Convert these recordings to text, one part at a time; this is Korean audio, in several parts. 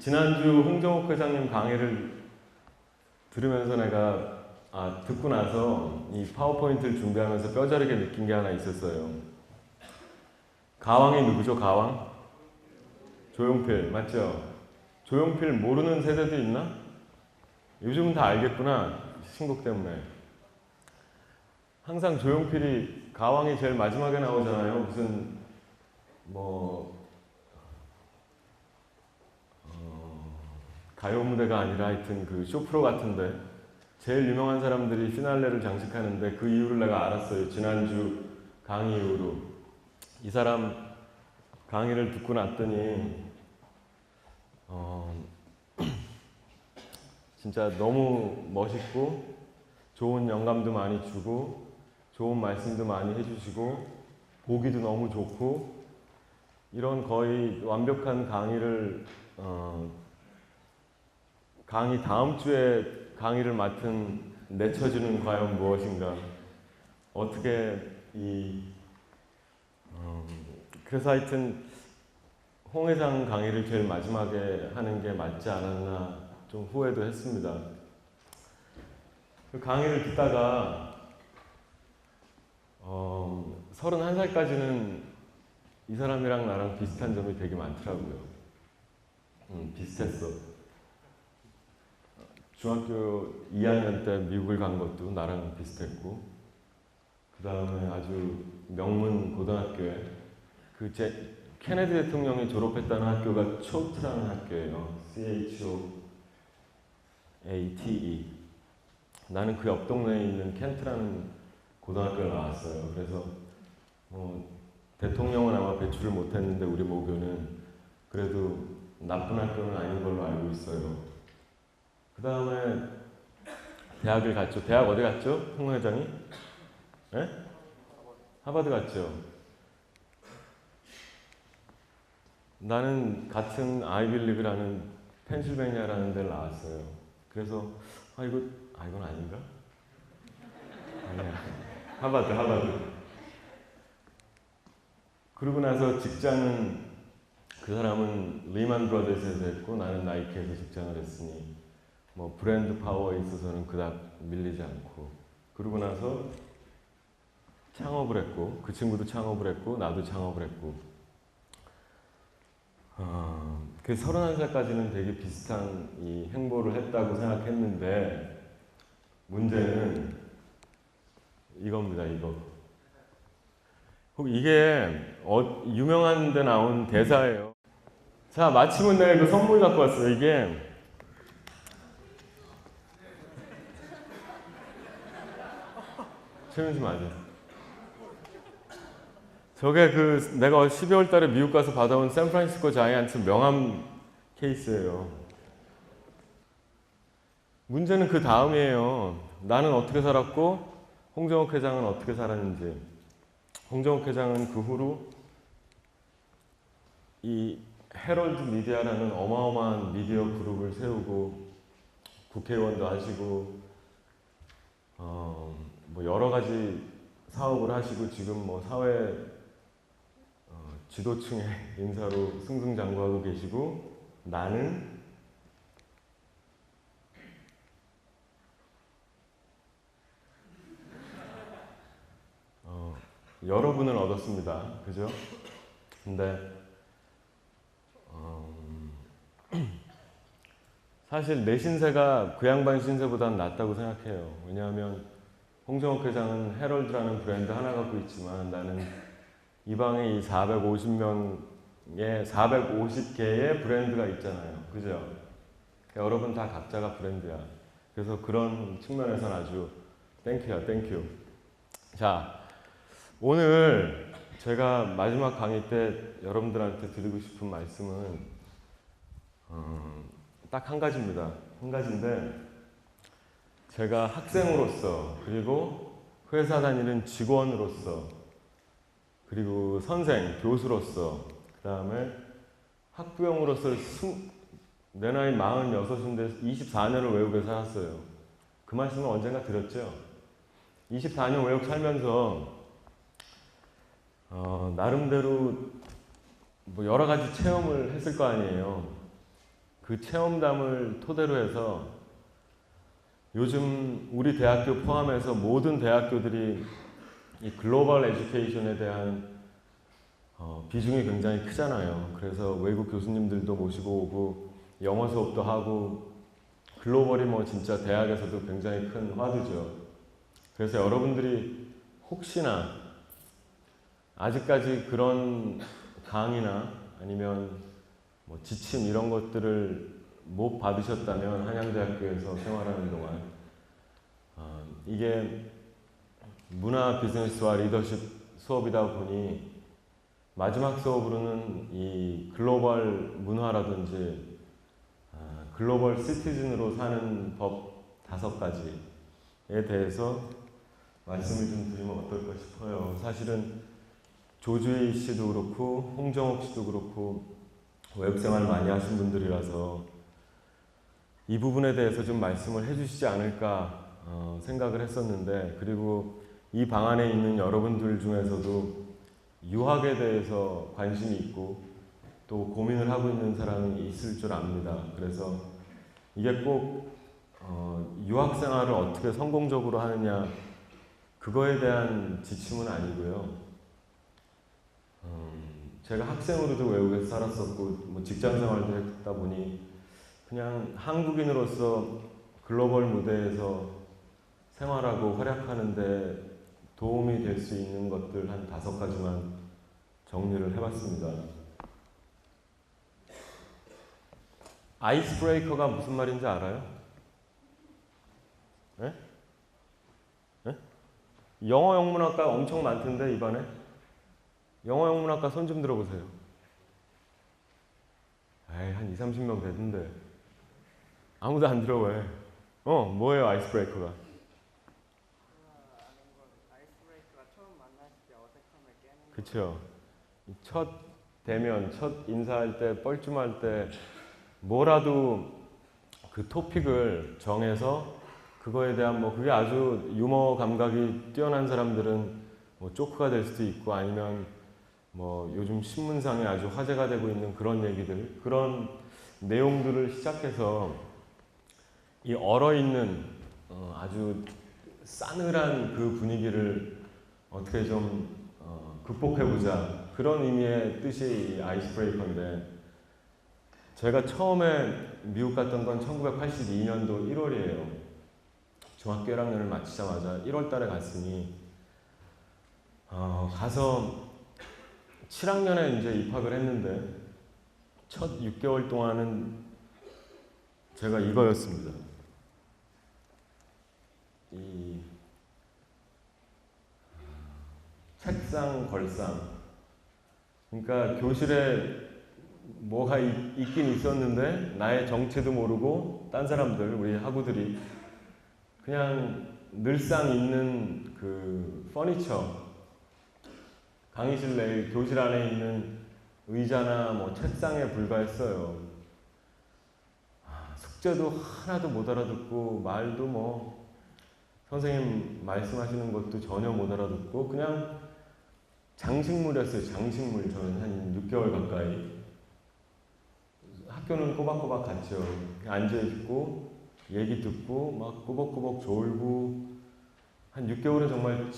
지난주 홍정욱 회장님 강의를 들으면서 내가 듣고 나서 이 파워포인트를 준비하면서 뼈저리게 느낀 게 하나 있었어요. 가왕이 누구죠? 가왕? 조용필 맞죠? 조용필 모르는 세대도 있나? 요즘은 다 알겠구나. 신곡 때문에. 항상 조용필이 가왕이 제일 마지막에 나오잖아요. 무슨 가요 무대가 아니라 하여튼 그 쇼프로 같은데 제일 유명한 사람들이 피날레를 장식하는데 그 이유를 내가 알았어요. 지난주 강의 이후로. 이 사람 강의를 듣고 났더니 진짜 너무 멋있고 좋은 영감도 많이 주고 좋은 말씀도 많이 해주시고 보기도 너무 좋고 이런 거의 완벽한 강의를 강의 다음 주에 강의를 맡은 내 처지는 과연 무엇인가? 어떻게 그래서 하여튼 홍 회장 강의를 제일 마지막에 하는 게 맞지 않았나 좀 후회도 했습니다. 그 강의를 듣다가 31살까지는 이 사람이랑 나랑 비슷한 점이 되게 많더라고요. 비슷했어. 중학교 2학년 때 미국을 간 것도 나랑 비슷했고 그 다음에 아주 명문 고등학교에 케네디 대통령이 졸업했다는 학교가 초트라는 학교예요. CHOATE. 나는 그 옆 동네에 있는 켄트라는 고등학교를 나왔어요. 그래서 대통령은 아마 배출을 못했는데 우리 모교는 그래도 나쁜 학교는 아닌 걸로 알고 있어요. 그 다음에 대학을 갔죠. 대학 어디 갔죠? 홍 회장이? 네? 하버드 갔죠. 나는 같은 아이빌리그라는 펜실베니아라는 데를 나왔어요. 그래서 이건 아닌가? 아니야. 하버드. 그러고 나서 직장은 그 사람은 리만 브라더스에서 했고 나는 나이키에서 직장을 했으니 브랜드 파워에 있어서는 그닥 밀리지 않고 그러고 나서 창업을 했고 그 친구도 창업을 했고 나도 창업을 했고 그 31살까지는 되게 비슷한 이 행보를 했다고 생각했는데 문제는 이겁니다. 이거 이게 유명한 데 나온 대사예요. 자, 마침은 내가 이거 선물 갖고 왔어요. 이게 최민수 맞아. 저게 내가 12월 달에 미국 가서 받아온 샌프란시스코 자이언츠 명함 케이스예요. 문제는 그 다음이에요. 나는 어떻게 살았고 홍정욱 회장은 어떻게 살았는지. 홍정욱 회장은 그 후로 이 헤럴드 미디어라는 어마어마한 미디어 그룹을 세우고 국회의원도 하시고 여러 가지 사업을 하시고 지금 사회 지도층의 인사로 승승장구하고 계시고 나는 여러분을 얻었습니다. 그죠? 근데 사실 내 신세가 그 양반 신세보다는 낫다고 생각해요. 왜냐하면 홍정욱 회장은 헤럴드라는 브랜드 하나 갖고 있지만 나는 이 방에 이 450명의 450개의 브랜드가 있잖아요. 그죠? 여러분 다 각자가 브랜드야. 그래서 그런 측면에서는 아주 땡큐야, 땡큐. 자, 오늘 제가 마지막 강의 때 여러분들한테 드리고 싶은 말씀은 딱 한 가지입니다. 한 가지인데 제가 학생으로서 그리고 회사 다니는 직원으로서 그리고 선생, 교수로서 그 다음에 학부형으로서 내 나이 46인데 24년을 외국에 살았어요. 그 말씀을 언젠가 드렸죠. 24년 외국 살면서 나름대로 여러 가지 체험을 했을 거 아니에요. 그 체험담을 토대로 해서 요즘 우리 대학교 포함해서 모든 대학교들이 이 글로벌 에듀케이션에 대한 비중이 굉장히 크잖아요. 그래서 외국 교수님들도 모시고 오고 영어 수업도 하고 글로벌이 뭐 진짜 대학에서도 굉장히 큰 화두죠. 그래서 여러분들이 혹시나 아직까지 그런 강의나 아니면 뭐 지침 이런 것들을 못 받으셨다면 한양대학교에서 생활하는 동안 이게 문화 비즈니스와 리더십 수업이다 보니 마지막 수업으로는 이 글로벌 문화라든지 글로벌 시티즌으로 사는 법 5가지에 대해서 말씀을 좀 드리면 어떨까 싶어요. 사실은 조주희 씨도 그렇고 홍정옥 씨도 그렇고 외국생활 많이 하신 분들이라서 이 부분에 대해서 좀 말씀을 해주시지 않을까 생각을 했었는데, 그리고 이 방 안에 있는 여러분들 중에서도 유학에 대해서 관심이 있고 또 고민을 하고 있는 사람이 있을 줄 압니다. 그래서 이게 꼭 유학생활을 어떻게 성공적으로 하느냐 그거에 대한 지침은 아니고요. 제가 학생으로도 외국에서 살았었고 뭐 직장생활도 했다 보니 그냥 한국인으로서 글로벌 무대에서 생활하고 활약하는데 도움이 될 수 있는 것들 한 5가지만 정리를 해봤습니다. 아이스 브레이커가 무슨 말인지 알아요? 네? 네? 영어 영문학과 엄청 많던데 이번에? 영어 영문학과 손 좀 들어보세요. 에이, 한 20-30명 되던데 아무도 안 들어. 왜? 뭐예요 아이스 브레이커가? 그쵸. 첫 대면, 첫 인사할 때, 뻘쭘할 때 뭐라도 그 토픽을 정해서 그거에 대한 뭐 그게 아주 유머 감각이 뛰어난 사람들은 뭐 조크가 될 수도 있고 아니면 뭐 요즘 신문상에 아주 화제가 되고 있는 그런 얘기들, 그런 내용들을 시작해서 이 얼어있는 아주 싸늘한 그 분위기를 어떻게 좀 극복해보자, 그런 의미의 뜻이 이 아이스 브레이커인데, 제가 처음에 미국 갔던 건 1982년도 1월이에요. 중학교 1학년을 마치자마자 1월 달에 갔으니 가서 7학년에 이제 입학을 했는데 첫 6개월 동안은 제가 이거였습니다. 이 책상 걸상. 그러니까 교실에 뭐가 있긴 있었는데 나의 정체도 모르고 딴 사람들, 우리 학우들이 그냥 늘상 있는 그 퍼니처, 강의실 내 교실 안에 있는 의자나 뭐 책상에 불과했어요. 숙제도 하나도 못 알아듣고 말도 뭐 선생님 말씀하시는 것도 전혀 못 알아듣고 그냥 장식물이었어요. 장식물. 저는 한 6개월 가까이. 학교는 꼬박꼬박 갔죠. 앉아있고 얘기 듣고 막 꾸벅꾸벅 졸고 한 6개월은 정말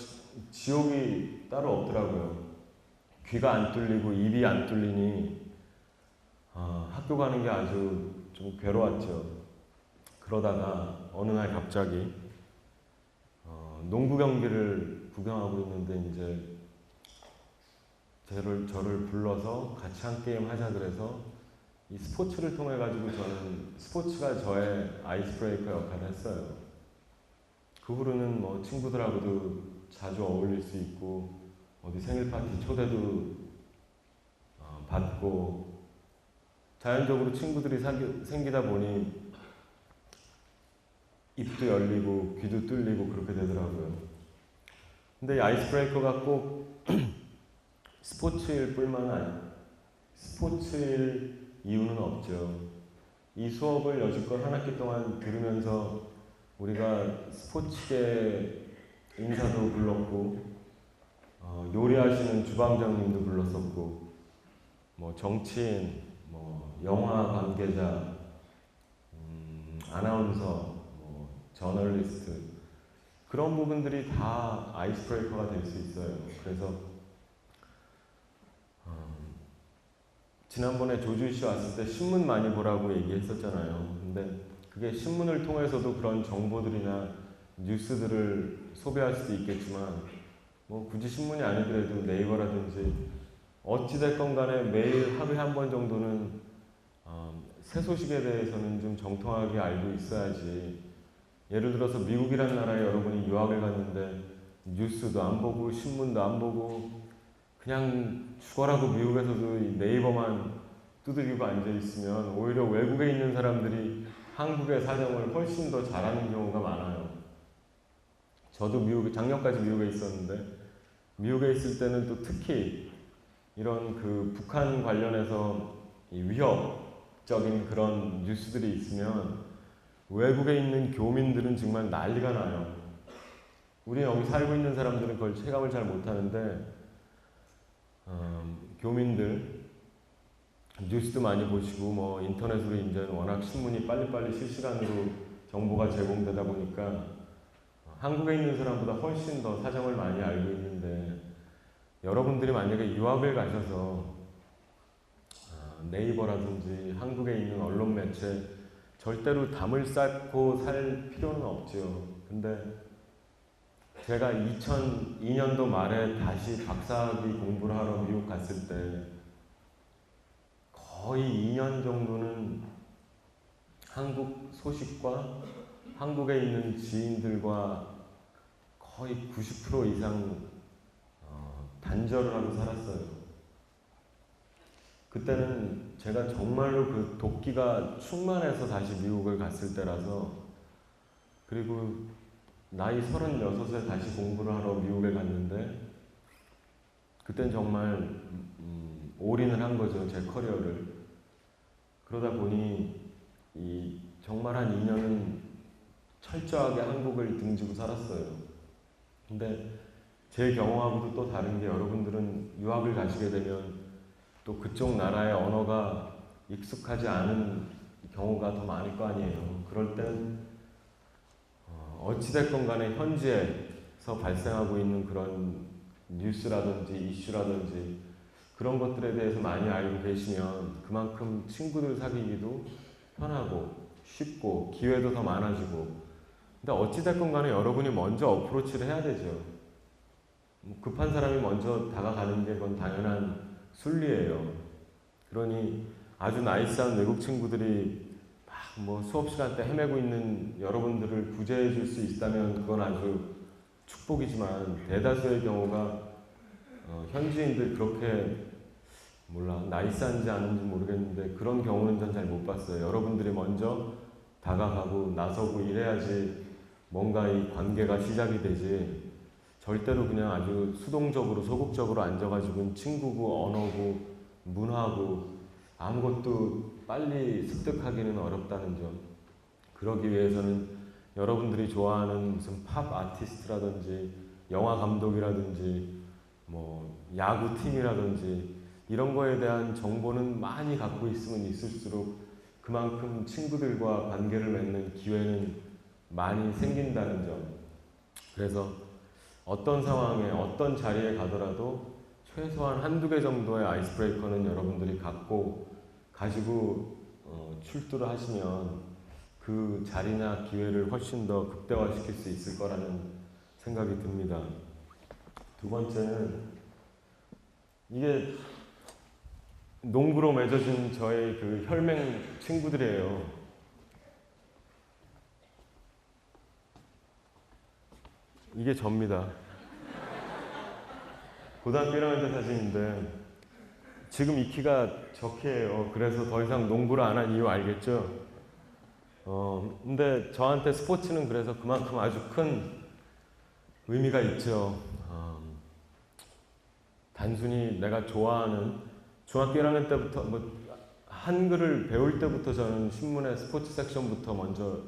지옥이 따로 없더라고요. 귀가 안 뚫리고 입이 안 뚫리니 학교 가는 게 아주 좀 괴로웠죠. 그러다가 어느 날 갑자기 농구 경기를 구경하고 있는데 이제 저를 불러서 같이 한 게임 하자 그래서 이 스포츠를 통해 가지고 저는 스포츠가 저의 아이스 브레이커 역할을 했어요. 그 후로는 뭐 친구들하고도 자주 어울릴 수 있고 어디 생일 파티 초대도 받고 자연적으로 친구들이 생기다 보니 입도 열리고 귀도 뚫리고 그렇게 되더라고요. 근데 이 아이스 브레이커가 꼭 스포츠일 뿐만 아니라 스포츠일 이유는 없죠. 이 수업을 여지껏 한 학기 동안 들으면서 우리가 스포츠계 인사도 불렀고 요리하시는 주방장님도 불렀었고 뭐 정치인, 뭐 영화 관계자, 아나운서, 저널리스트 그런 부분들이 다 아이스 브레이커가 될 수 있어요. 그래서 지난번에 조주희 씨 왔을 때 신문 많이 보라고 얘기했었잖아요. 근데 그게 신문을 통해서도 그런 정보들이나 뉴스들을 소비할 수도 있겠지만 굳이 신문이 아니더라도 네이버라든지 어찌됐건 간에 매일 하루에 한 번 정도는 새 소식에 대해서는 좀 정통하게 알고 있어야지. 예를 들어서 미국이라는 나라에 여러분이 유학을 갔는데 뉴스도 안 보고 신문도 안 보고 그냥 죽어라고 미국에서도 이 네이버만 두드리고 앉아있으면 오히려 외국에 있는 사람들이 한국의 사정을 훨씬 더 잘하는 경우가 많아요. 저도 작년까지 미국에 있었는데 미국에 있을 때는 또 특히 이런 그 북한 관련해서 이 위협적인 그런 뉴스들이 있으면 외국에 있는 교민들은 정말 난리가 나요. 우리 여기 살고 있는 사람들은 그걸 체감을 잘 못하는데 교민들 뉴스도 많이 보시고 인터넷으로 이제 워낙 신문이 빨리빨리 실시간으로 정보가 제공되다 보니까 한국에 있는 사람보다 훨씬 더 사정을 많이 알고 있는데 여러분들이 만약에 유학을 가셔서 네이버라든지 한국에 있는 언론 매체 절대로 담을 쌓고 살 필요는 없죠. 근데 제가 2002년도 말에 다시 박사학위 공부를 하러 미국 갔을 때 거의 2년 정도는 한국 소식과 한국에 있는 지인들과 거의 90% 이상 단절을 하고 살았어요. 그때는 제가 정말로 그 도끼가 충만해서 다시 미국을 갔을 때라서, 그리고 나이 36에 다시 공부를 하러 미국에 갔는데 그땐 정말 올인을 한 거죠, 제 커리어를. 그러다 보니 정말 한 2년은 철저하게 한국을 등지고 살았어요. 근데 제 경험하고도 또 다른 게, 여러분들은 유학을 가시게 되면 또 그쪽 나라의 언어가 익숙하지 않은 경우가 더 많을 거 아니에요. 그럴 땐 어찌됐건 간에 현지에서 발생하고 있는 그런 뉴스라든지 이슈라든지 그런 것들에 대해서 많이 알고 계시면 그만큼 친구들 사귀기도 편하고 쉽고 기회도 더 많아지고. 근데 어찌됐건 간에 여러분이 먼저 어프로치를 해야 되죠. 급한 사람이 먼저 다가가는 게 그건 당연한 순리예요. 그러니 아주 나이스한 외국 친구들이 막 수업 시간 때 헤매고 있는 여러분들을 구제해 줄 수 있다면 그건 아주 축복이지만, 대다수의 경우가 현지인들 그렇게 나이스한지 아닌지 모르겠는데 그런 경우는 전 잘 못 봤어요. 여러분들이 먼저 다가가고 나서고 이래야지 뭔가 이 관계가 시작이 되지, 절대로 그냥 아주 수동적으로 소극적으로 앉아가지고 친구고 언어고 문화고 아무것도 빨리 습득하기는 어렵다는 점. 그러기 위해서는 여러분들이 좋아하는 무슨 팝 아티스트라든지 영화 감독이라든지 야구 팀이라든지 이런 거에 대한 정보는 많이 갖고 있으면 있을수록 그만큼 친구들과 관계를 맺는 기회는 많이 생긴다는 점. 그래서 어떤 상황에 어떤 자리에 가더라도 최소한 한두 개 정도의 아이스 브레이커는 여러분들이 가지고 출두를 하시면 그 자리나 기회를 훨씬 더 극대화시킬 수 있을 거라는 생각이 듭니다. 두 번째는, 이게 농구로 맺어진 저의 그 혈맹 친구들이에요. 이게 접니다. 고등학교 1학년 때 사진인데 지금 이 키가 저 키예요. 그래서 더 이상 농구를 안 한 이유 알겠죠? 근데 저한테 스포츠는 그래서 그만큼 아주 큰 의미가 있죠. 단순히 내가 좋아하는, 중학교 1학년 때부터 한글을 배울 때부터 저는 신문의 스포츠 섹션부터 먼저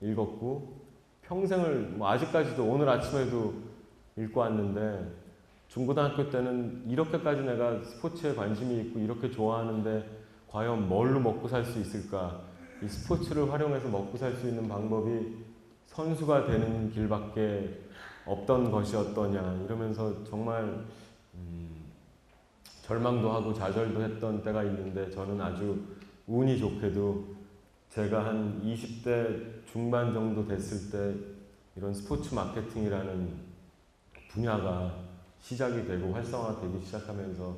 읽었고, 평생을 아직까지도 오늘 아침에도 읽고 왔는데, 중고등학교 때는 이렇게까지 내가 스포츠에 관심이 있고 이렇게 좋아하는데 과연 뭘로 먹고 살 수 있을까, 이 스포츠를 활용해서 먹고 살 수 있는 방법이 선수가 되는 길밖에 없던 것이었더냐 이러면서 정말 절망도 하고 좌절도 했던 때가 있는데, 저는 아주 운이 좋게도 제가 한 20대 중반 정도 됐을 때 이런 스포츠 마케팅이라는 분야가 시작이 되고 활성화되기 시작하면서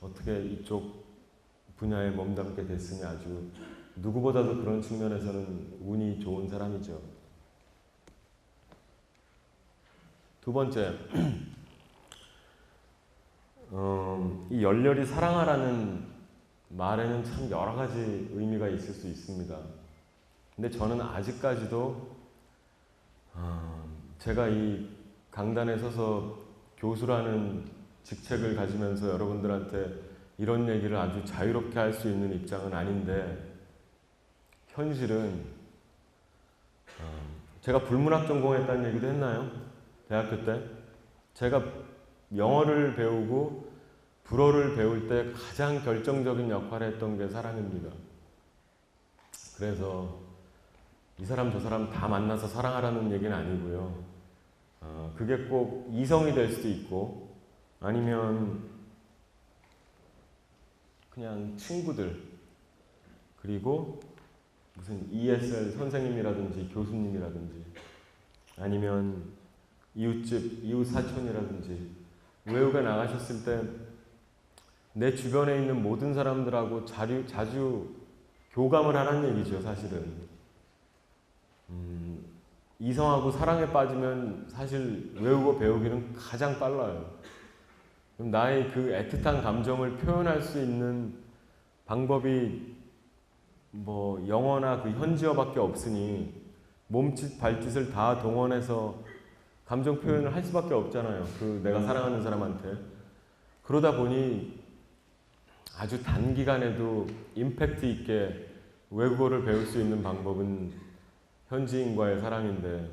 어떻게 이쪽 분야에 몸담게 됐으니 아주 누구보다도 그런 측면에서는 운이 좋은 사람이죠. 두 번째, 이 열렬히 사랑하라는 말에는 참 여러 가지 의미가 있을 수 있습니다. 근데 저는 아직까지도 제가 이 강단에 서서 교수라는 직책을 가지면서 여러분들한테 이런 얘기를 아주 자유롭게 할 수 있는 입장은 아닌데, 현실은 제가 불문학 전공했다는 얘기도 했나요? 대학교 때 제가 영어를 배우고 불어를 배울 때 가장 결정적인 역할을 했던 게 사랑입니다. 그래서 이 사람 저 사람 다 만나서 사랑하라는 얘기는 아니고요. 그게 꼭 이성이 될 수도 있고 아니면 그냥 친구들, 그리고 무슨 ESL 선생님이라든지 교수님이라든지 아니면 이웃집, 이웃 사촌이라든지 외국에 나가셨을 때 내 주변에 있는 모든 사람들하고 자주 교감을 하라는 얘기죠, 사실은. 이성하고 사랑에 빠지면 사실 외우고 배우기는 가장 빨라요. 그럼 나의 그 애틋한 감정을 표현할 수 있는 방법이 뭐 영어나 그 현지어밖에 없으니 몸짓 발짓을 다 동원해서 감정 표현을 할 수밖에 없잖아요. 그 내가 사랑하는 사람한테. 그러다 보니 아주 단기간에도 임팩트 있게 외국어를 배울 수 있는 방법은 현지인과의 사랑인데,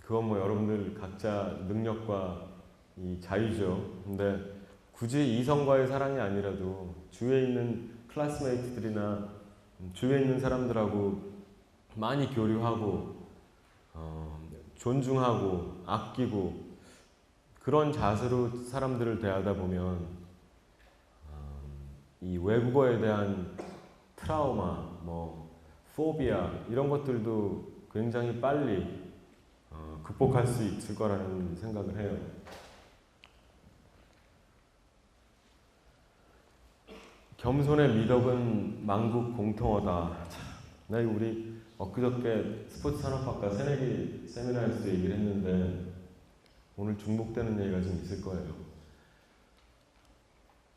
그건 뭐 여러분들 각자 능력과 이 자유죠. 근데 굳이 이성과의 사랑이 아니라도 주위에 있는 클래스메이트들이나 주위에 있는 사람들하고 많이 교류하고 존중하고 아끼고 그런 자세로 사람들을 대하다 보면 이 외국어에 대한 트라우마, 포비아 이런 것들도 굉장히 빨리 극복할 수 있을 거라는 생각을 해요. 겸손의 미덕은 만국 공통어다. 나 우리 엊그저께 스포츠 산업학과 새내기 세미나에서도 얘기를 했는데 오늘 중복되는 얘기가 좀 있을 거예요.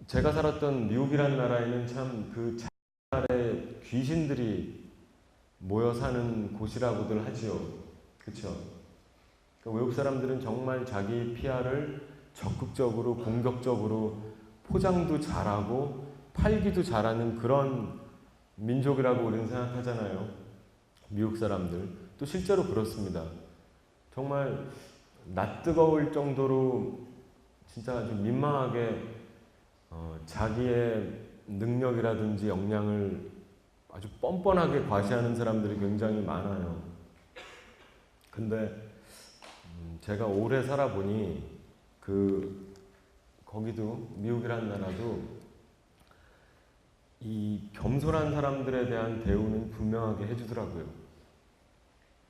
제가 살았던 미국이라는 나라에는 참 그 나라의 귀신들이 모여 사는 곳이라고들 하지요. 그렇죠? 그러니까 외국 사람들은 정말 자기 PR을 적극적으로 공격적으로 포장도 잘하고 팔기도 잘하는 그런 민족이라고 우리는 생각하잖아요. 미국 사람들. 또 실제로 그렇습니다. 정말 낯뜨거울 정도로 진짜 아주 민망하게 자기의 능력이라든지 역량을 아주 뻔뻔하게 과시하는 사람들이 굉장히 많아요. 근데 제가 오래 살아보니 거기도 미국이라는 나라도 이 겸손한 사람들에 대한 대우는 분명하게 해주더라고요.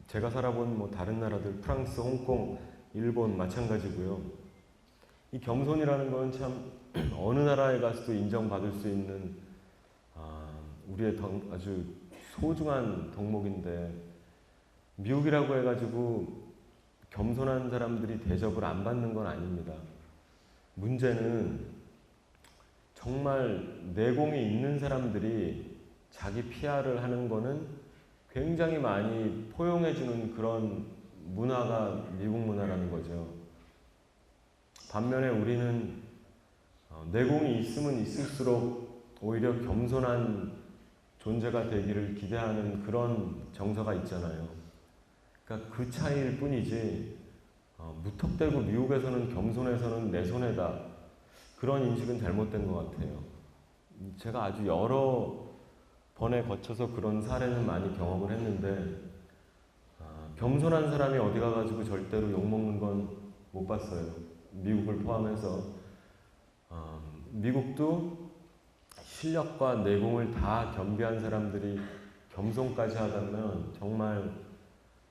제가 살아본 뭐 다른 나라들, 프랑스, 홍콩, 일본 마찬가지고요. 이 겸손이라는 건 참 어느 나라에 가서도 인정받을 수 있는 우리의 아주 소중한 덕목인데, 미국이라고 해가지고 겸손한 사람들이 대접을 안 받는 건 아닙니다. 문제는 정말 내공이 있는 사람들이 자기 PR을 하는 거는 굉장히 많이 포용해주는 그런 문화가 미국 문화라는 거죠. 반면에 우리는 내공이 있으면 있을수록 오히려 겸손한 존재가 되기를 기대하는 그런 정서가 있잖아요. 그러니까 그 차이일 뿐이지 무턱대고 미국에서는 겸손해서는 내 손해다, 그런 인식은 잘못된 것 같아요. 제가 아주 여러 번에 거쳐서 그런 사례는 많이 경험을 했는데 겸손한 사람이 어디 가가지고 절대로 욕먹는 건 못 봤어요. 미국을 포함해서 미국도 실력과 내공을 다 겸비한 사람들이 겸손까지 하다면 정말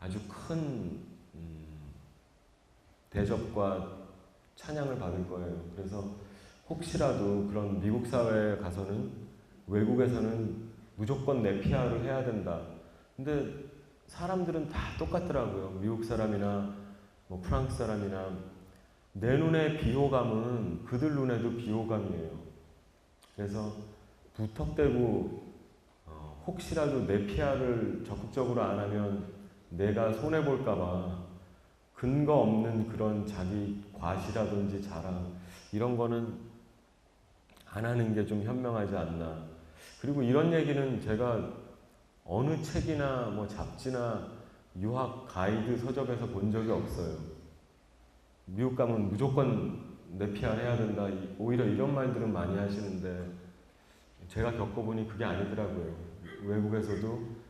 아주 큰 대접과 찬양을 받을 거예요. 그래서 혹시라도 그런 미국 사회에 가서는 외국에서는 무조건 내 PR을 해야 된다. 근데 사람들은 다 똑같더라고요. 미국 사람이나 뭐 프랑스 사람이나 내 눈의 비호감은 그들 눈에도 비호감이에요. 그래서 무턱대고 혹시라도 내 PR을 적극적으로 안 하면 내가 손해볼까봐 근거 없는 그런 자기 과시라든지 자랑 이런 거는 안 하는 게 좀 현명하지 않나. 그리고 이런 얘기는 제가 어느 책이나 뭐 잡지나 유학 가이드 서적에서 본 적이 없어요. 미국 가면 무조건 내 PR 해야 된다. 오히려 이런 말들은 많이 하시는데 제가 겪어보니 그게 아니더라고요. 외국에서도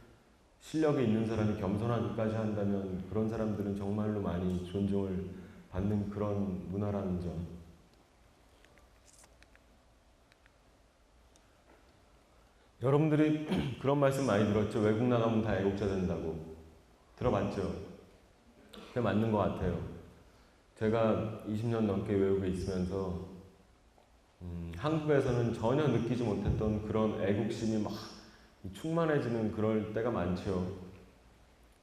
실력이 있는 사람이 겸손하기까지 한다면 그런 사람들은 정말로 많이 존중을 받는 그런 문화라는 점. 여러분들이 그런 말씀 많이 들었죠? 외국 나가면 다 애국자 된다고. 들어봤죠? 그게 맞는 것 같아요. 제가 20년 넘게 외국에 있으면서 한국에서는 전혀 느끼지 못했던 그런 애국심이 막 충만해지는 그럴 때가 많죠.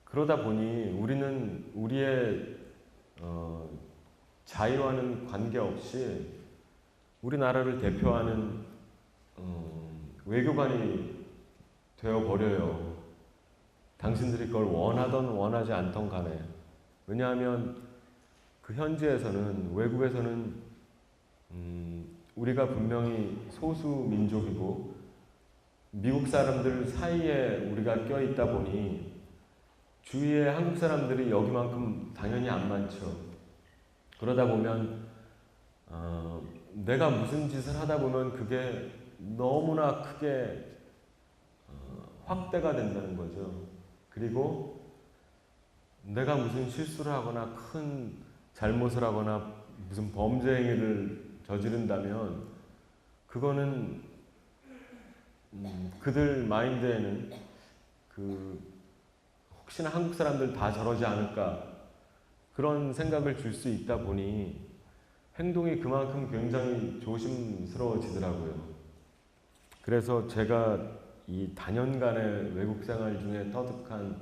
그러다 보니 우리는 우리의 자유와는 관계없이 우리나라를 대표하는 외교관이 되어버려요. 당신들이 그걸 원하던 원하지 않던 간에. 왜냐하면 그 현지에서는, 외국에서는 우리가 분명히 소수 민족이고 미국 사람들 사이에 우리가 껴있다 보니 주위에 한국 사람들이 여기만큼 당연히 안 많죠. 그러다 보면 내가 무슨 짓을 하다 보면 그게 너무나 크게 확대가 된다는 거죠. 그리고 내가 무슨 실수를 하거나 큰 잘못을 하거나 무슨 범죄 행위를 저지른다면 그거는 그들 마인드에는 혹시나 한국 사람들 다 저러지 않을까 그런 생각을 줄 수 있다 보니 행동이 그만큼 굉장히 조심스러워지더라고요. 그래서 제가 이 다년간의 외국 생활 중에 터득한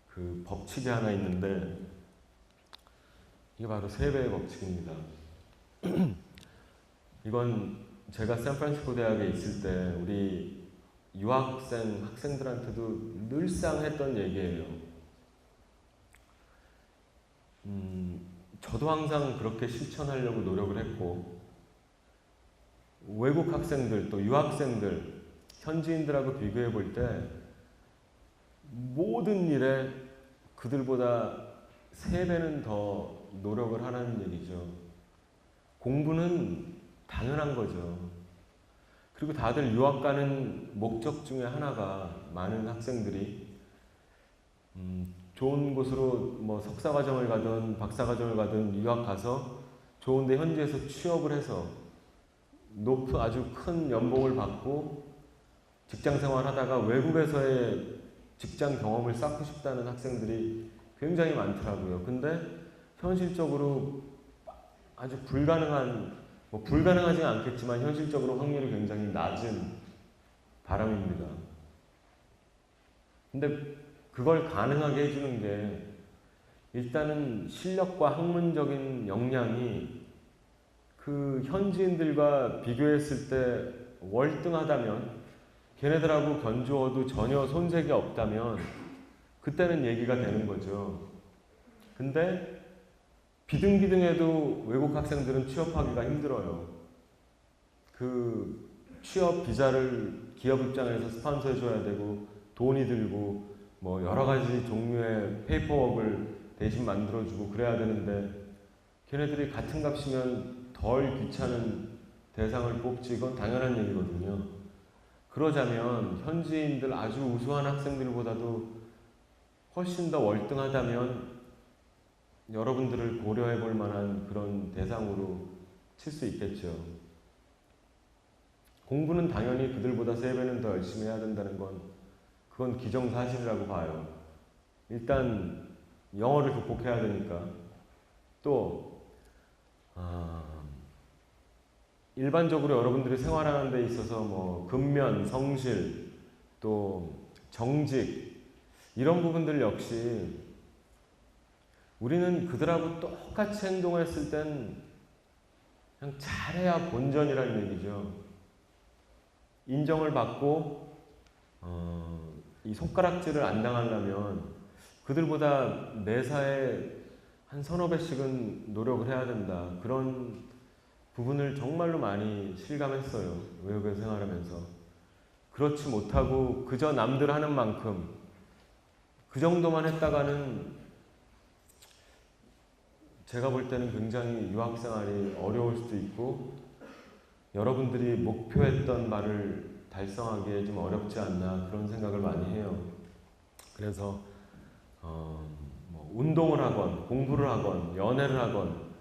그 법칙이 하나 있는데 이게 바로 3배의 법칙입니다. 이건 제가 샌프란시스코 대학에 있을 때 우리 학생들한테도 늘상 했던 얘기예요. 저도 항상 그렇게 실천하려고 노력을 했고 외국 학생들 또 유학생들 현지인들하고 비교해 볼 때 모든 일에 그들보다 3배는 더 노력을 하라는 얘기죠. 공부는 당연한 거죠. 그리고 다들 유학 가는 목적 중에 하나가 많은 학생들이 좋은 곳으로 뭐 석사과정을 가든 박사과정을 가든 유학 가서 좋은데 현지에서 취업을 해서 높은 아주 큰 연봉을 받고 직장 생활하다가 외국에서의 직장 경험을 쌓고 싶다는 학생들이 굉장히 많더라고요. 근데 현실적으로 아주 불가능하지는 않겠지만 현실적으로 확률이 굉장히 낮은 바람입니다. 근데 그걸 가능하게 해주는 게 일단은 실력과 학문적인 역량이 그 현지인들과 비교했을 때 월등하다면 걔네들하고 견주어도 전혀 손색이 없다면 그때는 얘기가 되는 거죠. 근데 비등비등해도 외국 학생들은 취업하기가 힘들어요. 그 취업 비자를 기업 입장에서 스폰서 해줘야 되고 돈이 들고 뭐 여러 가지 종류의 페이퍼워크를 대신 만들어주고 그래야 되는데 걔네들이 같은 값이면 덜 귀찮은 대상을 뽑지 이건 당연한 얘기거든요. 그러자면 현지인들 아주 우수한 학생들보다도 훨씬 더 월등하다면 여러분들을 고려해 볼 만한 그런 대상으로 칠 수 있겠죠. 공부는 당연히 그들보다 3배는 더 열심히 해야 된다는 건 그건 기정사실이라고 봐요. 일단 영어를 극복해야 되니까. 또 일반적으로 여러분들이 생활하는 데 있어서 뭐 근면, 성실, 또 정직 이런 부분들 역시 우리는 그들하고 똑같이 행동했을 땐 그냥 잘해야 본전이라는 얘기죠. 인정을 받고 이 손가락질을 안 당하려면 그들보다 매사에 한 서너 배씩은 노력을 해야 된다. 그런 부분을 정말로 많이 실감했어요. 외국에 생활하면서. 그렇지 못하고 그저 남들 하는 만큼 그 정도만 했다가는 제가 볼 때는 굉장히 유학생활이 어려울 수도 있고 여러분들이 목표했던 바를 달성하기에 좀 어렵지 않나 그런 생각을 많이 해요. 그래서 뭐 운동을 하건 공부를 하건 연애를 하건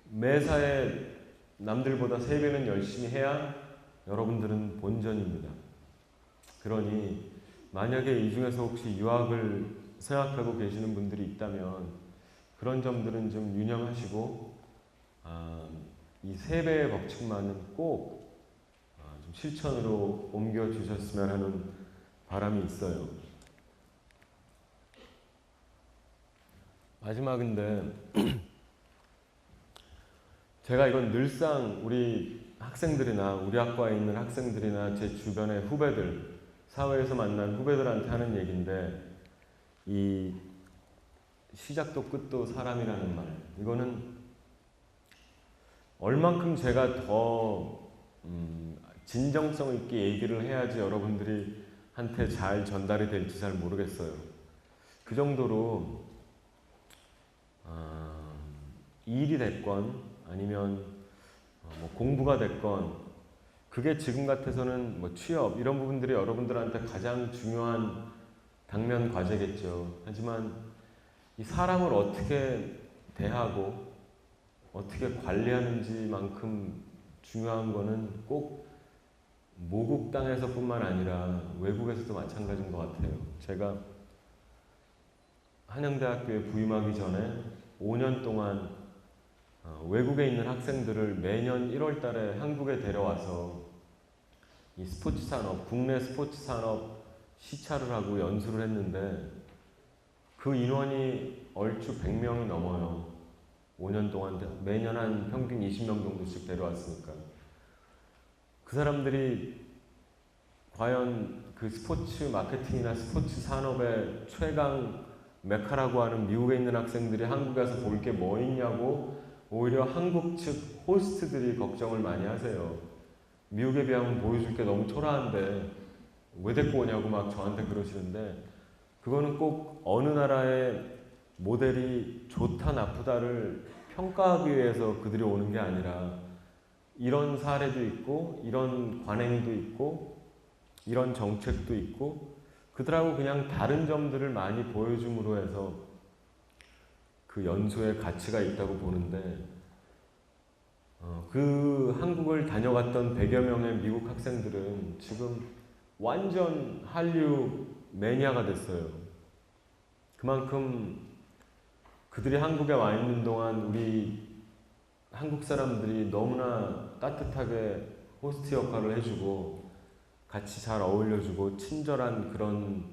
매사에 남들보다 3배는 열심히 해야 여러분들은 본전입니다. 그러니 만약에 이 중에서 혹시 유학을 생각하고 계시는 분들이 있다면 그런 점들은 좀 유념하시고 이 3배의 법칙만은 꼭 좀 실천으로 옮겨주셨으면 하는 바람이 있어요. 마지막인데 제가 이건 늘상 우리 학생들이나 우리 학과에 있는 학생들이나 제 주변의 후배들, 사회에서 만난 후배들한테 하는 얘기인데 이 시작도 끝도 사람이라는 말, 이거는 얼만큼 제가 더 진정성 있게 얘기를 해야지 여러분들이 한테 잘 전달이 될지 잘 모르겠어요. 그 정도로 일이 됐건 아니면 뭐 공부가 됐건 그게 지금 같아서는 뭐 취업 이런 부분들이 여러분들한테 가장 중요한 당면 과제겠죠. 하지만 이 사람을 어떻게 대하고 어떻게 관리하는지만큼 중요한 거는 꼭 모국 땅에서뿐만 아니라 외국에서도 마찬가지인 것 같아요. 제가 한양대학교에 부임하기 전에 5년 동안 외국에 있는 학생들을 매년 1월 달에 한국에 데려와서 이 스포츠 산업, 국내 스포츠 산업 시찰을 하고 연수를 했는데 그 인원이 얼추 100명이 넘어요. 5년 동안 매년 한 평균 20명 정도씩 데려왔으니까. 그 사람들이 과연 그 스포츠 마케팅이나 스포츠 산업의 최강 메카라고 하는 미국에 있는 학생들이 한국에서 볼 게 뭐 있냐고 오히려 한국 측 호스트들이 걱정을 많이 하세요. 미국에 비하면 보여줄 게 너무 초라한데 왜 데리고 오냐고 막 저한테 그러시는데 그거는 꼭 어느 나라의 모델이 좋다 나쁘다를 평가하기 위해서 그들이 오는 게 아니라 이런 사례도 있고 이런 관행도 있고 이런 정책도 있고 그들하고 그냥 다른 점들을 많이 보여줌으로 해서 그 연수에 가치가 있다고 보는데 그 한국을 다녀갔던 100여 명의 미국 학생들은 지금 완전 한류 매니아가 됐어요. 그만큼 그들이 한국에 와 있는 동안 우리 한국 사람들이 너무나 따뜻하게 호스트 역할을 해주고 같이 잘 어울려주고 친절한 그런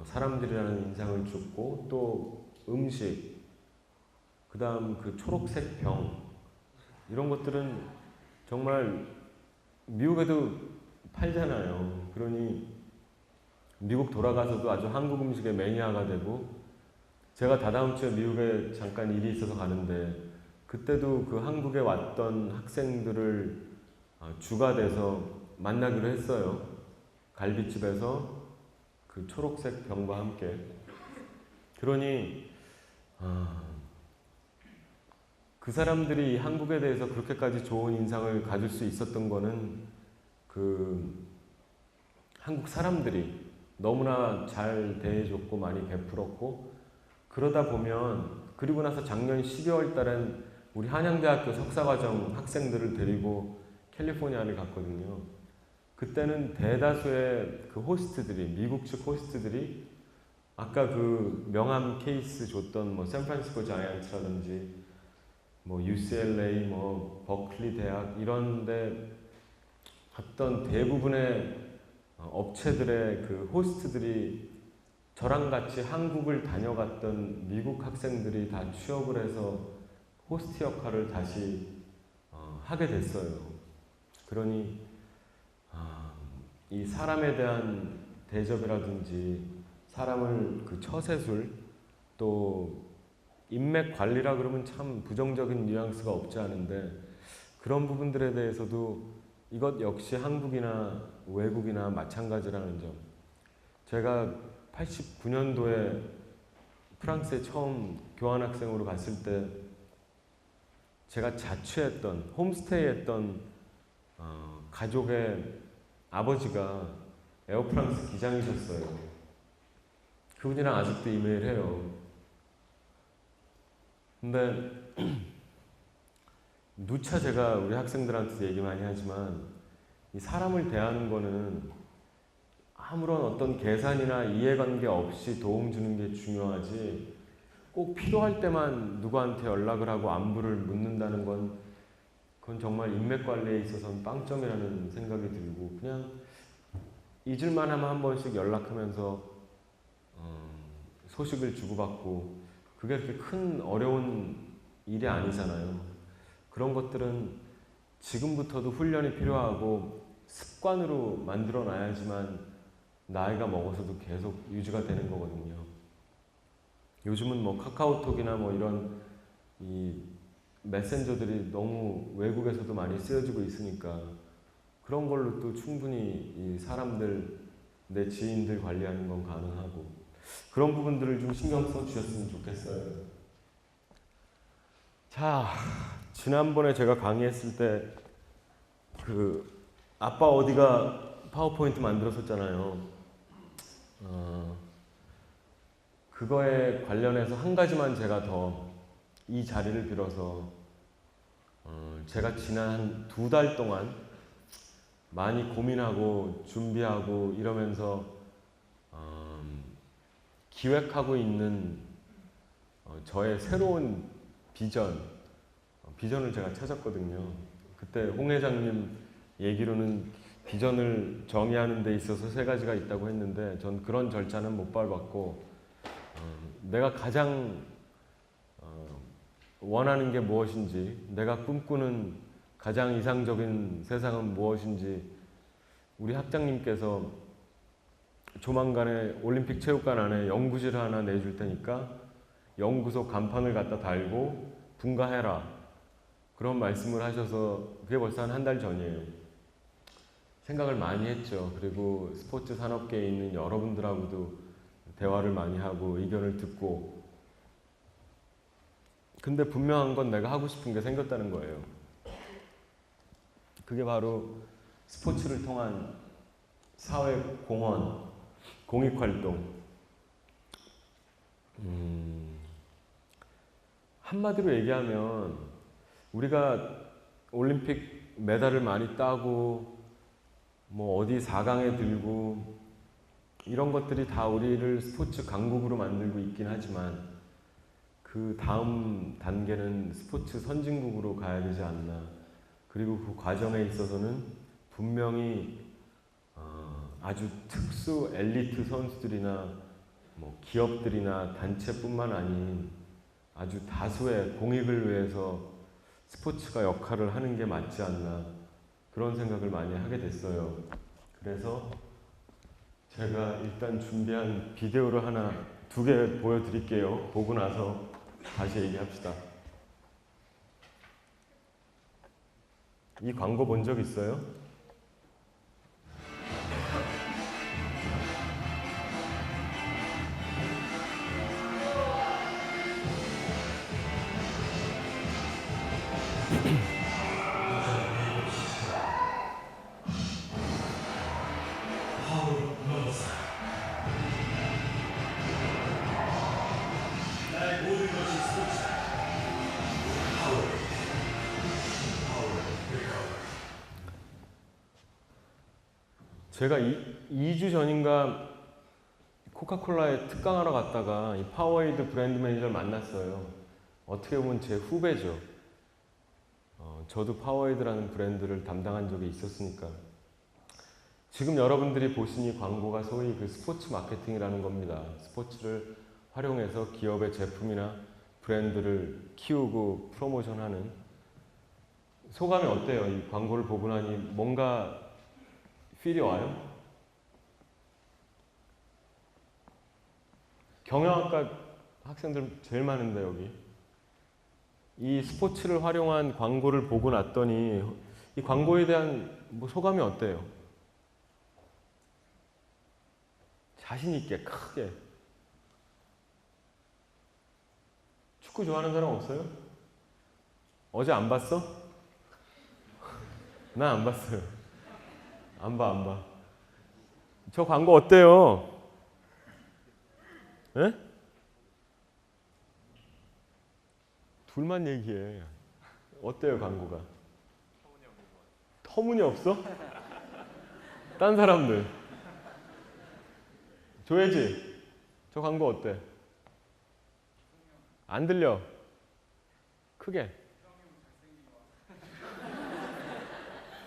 사람들이라는 인상을 줬고 또 음식, 그 다음 그 초록색 병 이런 것들은 정말 미국에도 팔잖아요. 그러니 미국 돌아가서도 아주 한국 음식의 매니아가 되고 제가 다다음 주에 미국에 잠깐 일이 있어서 가는데 그때도 그 한국에 왔던 학생들을 주가 돼서 만나기로 했어요. 갈비집에서 그 초록색 병과 함께. 그러니 그 사람들이 한국에 대해서 그렇게까지 좋은 인상을 가질 수 있었던 거는 그 한국 사람들이 너무나 잘 대해줬고 많이 베풀었고, 그러다 보면 그리고 나서 작년 12월 달엔 우리 한양대학교 석사과정 학생들을 데리고 캘리포니아를 갔거든요. 그때는 대다수의 그 호스트들이, 미국 측 호스트들이 아까 그 명함 케이스 줬던 뭐 샌프란시스코 자이언츠라든지 뭐 UCLA, 뭐 버클리 대학 이런데 갔던 대부분의 업체들의 그 호스트들이 저랑 같이 한국을 다녀갔던 미국 학생들이 다 취업을 해서 호스트 역할을 다시 하게 됐어요. 그러니 이 사람에 대한 대접이라든지 사람을 그 처세술, 또 인맥 관리라 그러면 참 부정적인 뉘앙스가 없지 않은데, 그런 부분들에 대해서도 이것 역시 한국이나 외국이나 마찬가지라는 점. 제가 89년도에 프랑스에 처음 교환학생으로 갔을 때 제가 자취했던, 홈스테이 했던 가족의 아버지가 에어프랑스 기장이셨어요. 그분이랑 아직도 이메일해요. 근데 누차 제가 우리 학생들한테도 얘기 많이 하지만, 이 사람을 대하는 거는 아무런 어떤 계산이나 이해관계 없이 도움 주는 게 중요하지, 꼭 필요할 때만 누구한테 연락을 하고 안부를 묻는다는 건 그건 정말 인맥 관리에 있어서는 빵점이라는 생각이 들고, 그냥 잊을만 하면 한 번씩 연락하면서 소식을 주고받고, 그게 그렇게 큰 어려운 일이 아니잖아요. 그런 것들은 지금부터도 훈련이 필요하고 습관으로 만들어 놔야지만 나이가 먹어서도 계속 유지가 되는 거거든요. 요즘은 뭐 카카오톡이나 뭐 이런 이 메신저들이 너무 외국에서도 많이 쓰여지고 있으니까 그런 걸로 또 충분히 이 사람들, 내 지인들 관리하는 건 가능하고, 그런 부분들을 좀 신경 써 주셨으면 좋겠어요. 자, 지난번에 제가 강의했을 때 그 아빠 어디가 파워포인트 만들었었잖아요. 그거에 관련해서 한 가지만 제가 더 이 자리를 빌어서 제가 지난 한 2달 동안 많이 고민하고 준비하고 이러면서 기획하고 있는 저의 새로운 비전을 제가 찾았거든요. 그때 홍 회장님 얘기로는 비전을 정의하는 데 있어서 3가지가 있다고 했는데, 전 그런 절차는 못 밟았고, 내가 가장 원하는 게 무엇인지, 내가 꿈꾸는 가장 이상적인 세상은 무엇인지 우리 학장님께서 조만간에 올림픽 체육관 안에 연구실을 하나 내줄 테니까 연구소 간판을 갖다 달고 분가해라, 그런 말씀을 하셔서 그게 벌써 한 달 전이에요. 생각을 많이 했죠. 그리고 스포츠 산업계에 있는 여러분들하고도 대화를 많이 하고 의견을 듣고, 근데 분명한 건 내가 하고 싶은 게 생겼다는 거예요. 그게 바로 스포츠를 통한 사회 공헌, 공익활동. 한마디로 얘기하면 우리가 올림픽 메달을 많이 따고 뭐 어디 4강에 들고 이런 것들이 다 우리를 스포츠 강국으로 만들고 있긴 하지만, 그 다음 단계는 스포츠 선진국으로 가야 되지 않나. 그리고 그 과정에 있어서는 분명히 아주 특수 엘리트 선수들이나 뭐 기업들이나 단체뿐만 아닌 아주 다수의 공익을 위해서 스포츠가 역할을 하는 게 맞지 않나, 그런 생각을 많이 하게 됐어요. 그래서 제가 일단 준비한 비디오를 2개 보여드릴게요. 보고 나서 다시 얘기합시다. 이 광고 본 적 있어요? 제가 2주 전인가 코카콜라에 특강하러 갔다가 이 파워에이드 브랜드 매니저를 만났어요. 어떻게 보면 제 후배죠. 저도 파워에이드라는 브랜드를 담당한 적이 있었으니까. 지금 여러분들이 보신 이 광고가 소위 그 스포츠 마케팅이라는 겁니다. 스포츠를 활용해서 기업의 제품이나 브랜드를 키우고 프로모션하는. 소감이 어때요? 이 광고를 보고 나니 뭔가 필이 와요? 경영학과 학생들 제일 많은데 여기. 이 스포츠를 활용한 광고를 보고 났더니 이 광고에 대한 뭐 소감이 어때요? 자신 있게 크게. 축구 좋아하는 사람 없어요? 어제 안 봤어? 나 안 봤어요. 안 봐. 저 광고 어때요? 에? 둘만 얘기해. 어때요, 광고가? 터무니없어? 딴 사람들. 조혜지, 저 광고 어때? 안 들려. 크게.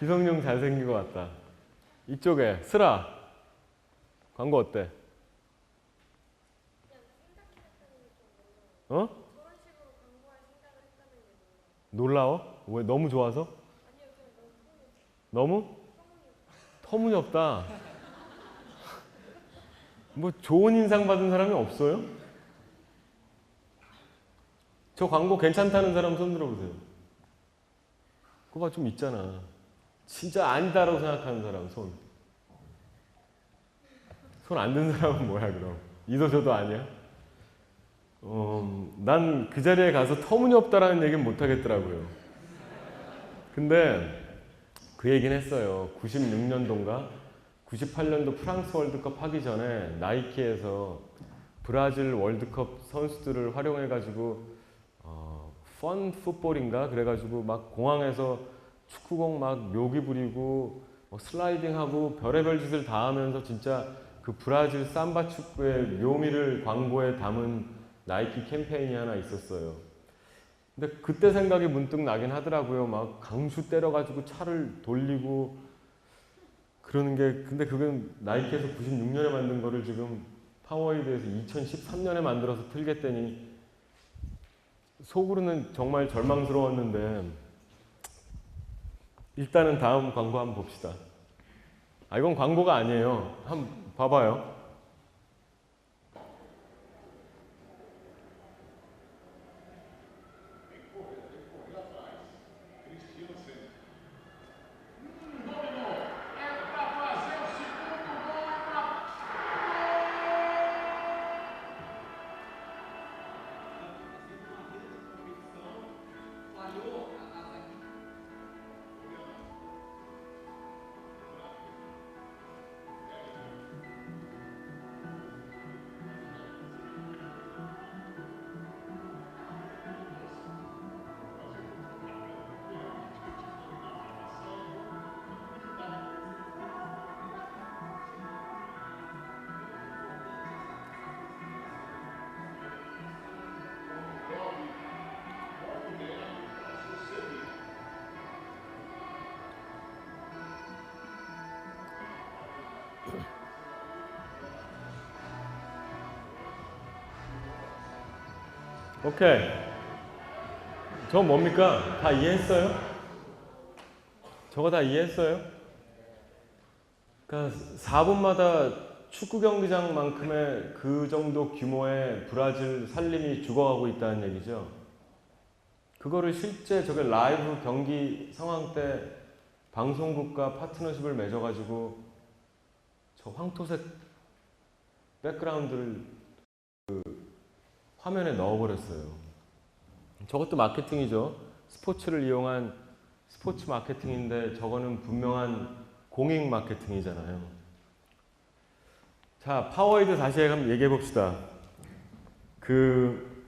기성용 잘생긴 것 같다. 이쪽에 슬아 광고 어때? 어? 놀라워? 왜 너무 좋아서? 너무? 터무니없다. 뭐 좋은 인상 받은 사람이 없어요? 저 광고 괜찮다는 사람 손 들어보세요. 그거 좀 있잖아. 진짜 아니다라고 생각하는 사람 손. 손 안 든 사람은 뭐야 그럼? 이도 저도 아니야? 난 그 자리에 가서 터무니없다라는 얘기는 못 하겠더라고요. 근데 그 얘기는 했어요. 96년도인가? 98년도 프랑스 월드컵 하기 전에 나이키에서 브라질 월드컵 선수들을 활용해가지고 펀 풋볼인가? 그래가지고 막 공항에서 축구공 막 묘기 부리고 슬라이딩하고 별의별 짓을 다 하면서 진짜 그 브라질 삼바 축구의 묘미를 광고에 담은 나이키 캠페인이 하나 있었어요. 근데 그때 생각이 문득 나긴 하더라고요. 막 강수 때려가지고 차를 돌리고 그러는 게, 근데 그건 나이키에서 96년에 만든 거를 지금 파워에이드에서 2013년에 만들어서 틀겠다니 속으로는 정말 절망스러웠는데 일단은 다음 광고 한번 봅시다. 이건 광고가 아니에요. 한번 봐봐요. 오케이. 저건 뭡니까? 다 이해했어요? 저거 다 이해했어요? 그러니까 4분마다 축구 경기장만큼의 그 정도 규모의 브라질 살림이 죽어가고 있다는 얘기죠. 그거를 실제 저게 라이브 경기 상황 때 방송국과 파트너십을 맺어가지고 저 황토색 백그라운드를 화면에 넣어버렸어요. 저것도 마케팅이죠. 스포츠를 이용한 스포츠 마케팅인데 저거는 분명한 공익 마케팅이잖아요. 자, 파워에이드 다시 한번 얘기해 봅시다. 그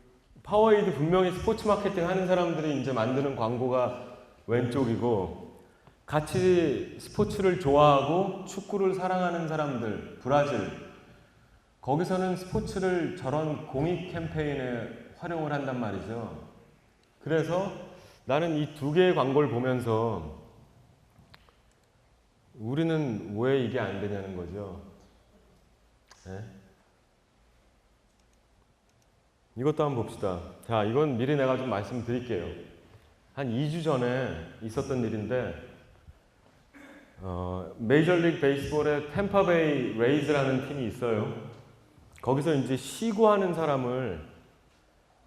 파워에이드 분명히 스포츠 마케팅 하는 사람들이 이제 만드는 광고가 왼쪽이고, 같이 스포츠를 좋아하고 축구를 사랑하는 사람들, 브라질, 거기서는 스포츠를 저런 공익 캠페인에 활용을 한단 말이죠. 그래서 나는 이 두 개의 광고를 보면서 우리는 왜 이게 안 되냐는 거죠. 네? 이것도 한번 봅시다. 자, 이건 미리 내가 좀 말씀드릴게요. 한 2주 전에 있었던 일인데, 메이저리그 베이스볼에 템파베이 레이즈라는 팀이 있어요. 거기서 이제 시구하는 사람을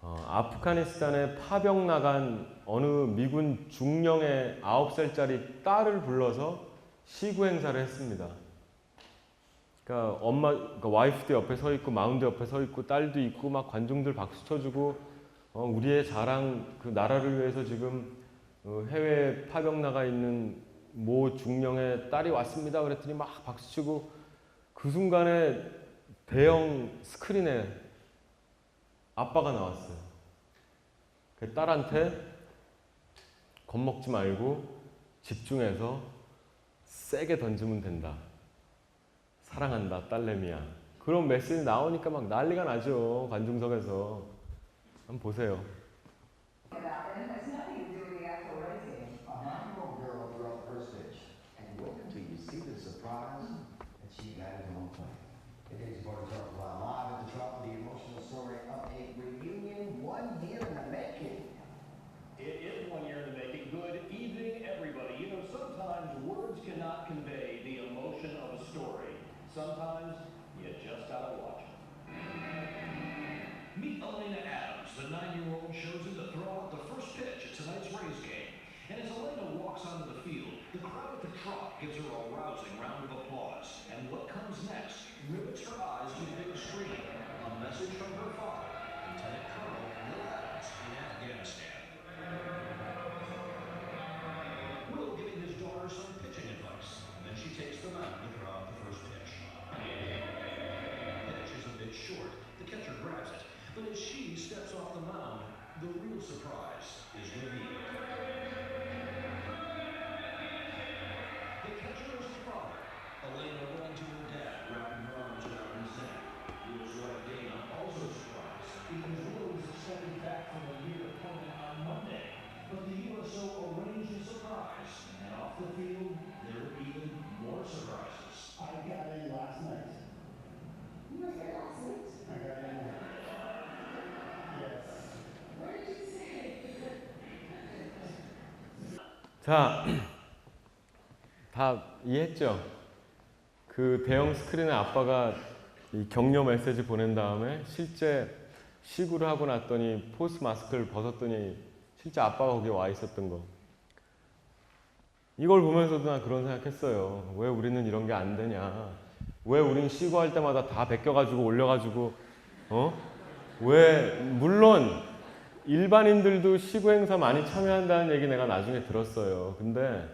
아프가니스탄에 파병 나간 어느 미군 중령의 9살짜리 딸을 불러서 시구 행사를 했습니다. 그러니까 그러니까 와이프도 옆에 서 있고 마운드 옆에 서 있고 딸도 있고 막 관중들 박수 쳐주고 우리의 자랑 그 나라를 위해서 지금 해외에 파병 나가 있는 모 중령의 딸이 왔습니다. 그랬더니 막 박수 치고 그 순간에 대형 스크린에 아빠가 나왔어요. 그 딸한테 겁먹지 말고 집중해서 세게 던지면 된다. 사랑한다, 딸내미야. 그런 메시지 나오니까 막 난리가 나죠. 관중석에서. 한번 보세요. Today's Border Talk live at the top of the emotional story of a reunion 1 year in the making. It is 1 year in the making. Good evening, everybody. You know, sometimes words cannot convey the emotion of a story. Sometimes you just gotta watch it. Meet Elena Adams. The 9-year-old chosen to throw out the first pitch at tonight's Rays game. And as Elena walks onto the field, the crowd at the Trop gives her a rousing round of applause. And what comes next rivets her eyes to the big screen. A message from her father, Lieutenant Colonel Will Adams in Afghanistan. Will giving his daughter some pitching advice. Then she takes the mound to throw out the first pitch. The pitch is a bit short. The catcher grabs it. But as she steps off the mound, the real surprise is revealed. The catcher is the father. Elena ran to her dad, wrapping her arms around his neck. Will's wife Dana also surprised because Will was expected back from a year appointment on Monday. But the USO arranged a surprise, and off the field, there were even more surprises. I got in last night. You were here last night? I got in. Yes. What did you say? 자, 다 이해했죠? 그 대형 스크린에 아빠가 이 격려 메시지 보낸 다음에 실제 시구를 하고 났더니 포스 마스크를 벗었더니 실제 아빠가 거기에 와 있었던 거. 이걸 보면서도 난 그런 생각했어요. 왜 우리는 이런 게 안 되냐? 왜 우리는 시구할 때마다 다 베껴가지고 올려가지고 왜 물론 일반인들도 시구 행사 많이 참여한다는 얘기 내가 나중에 들었어요. 근데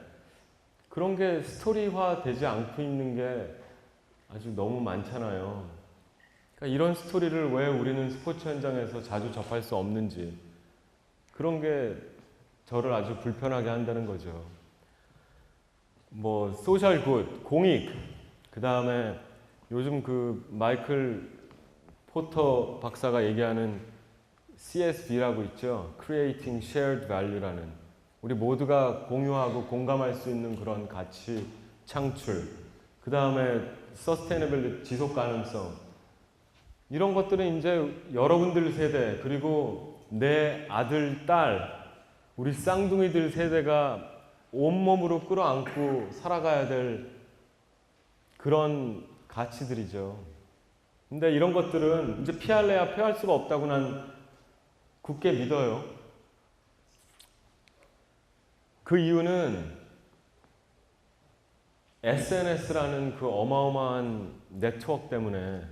그런 게 스토리화 되지 않고 있는 게 아주 너무 많잖아요. 그러니까 이런 스토리를 왜 우리는 스포츠 현장에서 자주 접할 수 없는지 그런 게 저를 아주 불편하게 한다는 거죠. 뭐 소셜 굿, 공익, 그 다음에 요즘 그 마이클 포터 박사가 얘기하는 CSV라고 있죠. Creating Shared Value라는 우리 모두가 공유하고 공감할 수 있는 그런 가치 창출, 그 다음에 Sustainability, 지속 가능성, 이런 것들은 이제 여러분들 세대 그리고 내 아들, 딸, 우리 쌍둥이들 세대가 온몸으로 끌어안고 살아가야 될 그런 가치들이죠. 근데 이런 것들은 이제 피할래야 피할 수가 없다고 난 굳게 믿어요. 그 이유는 SNS라는 그 어마어마한 네트워크 때문에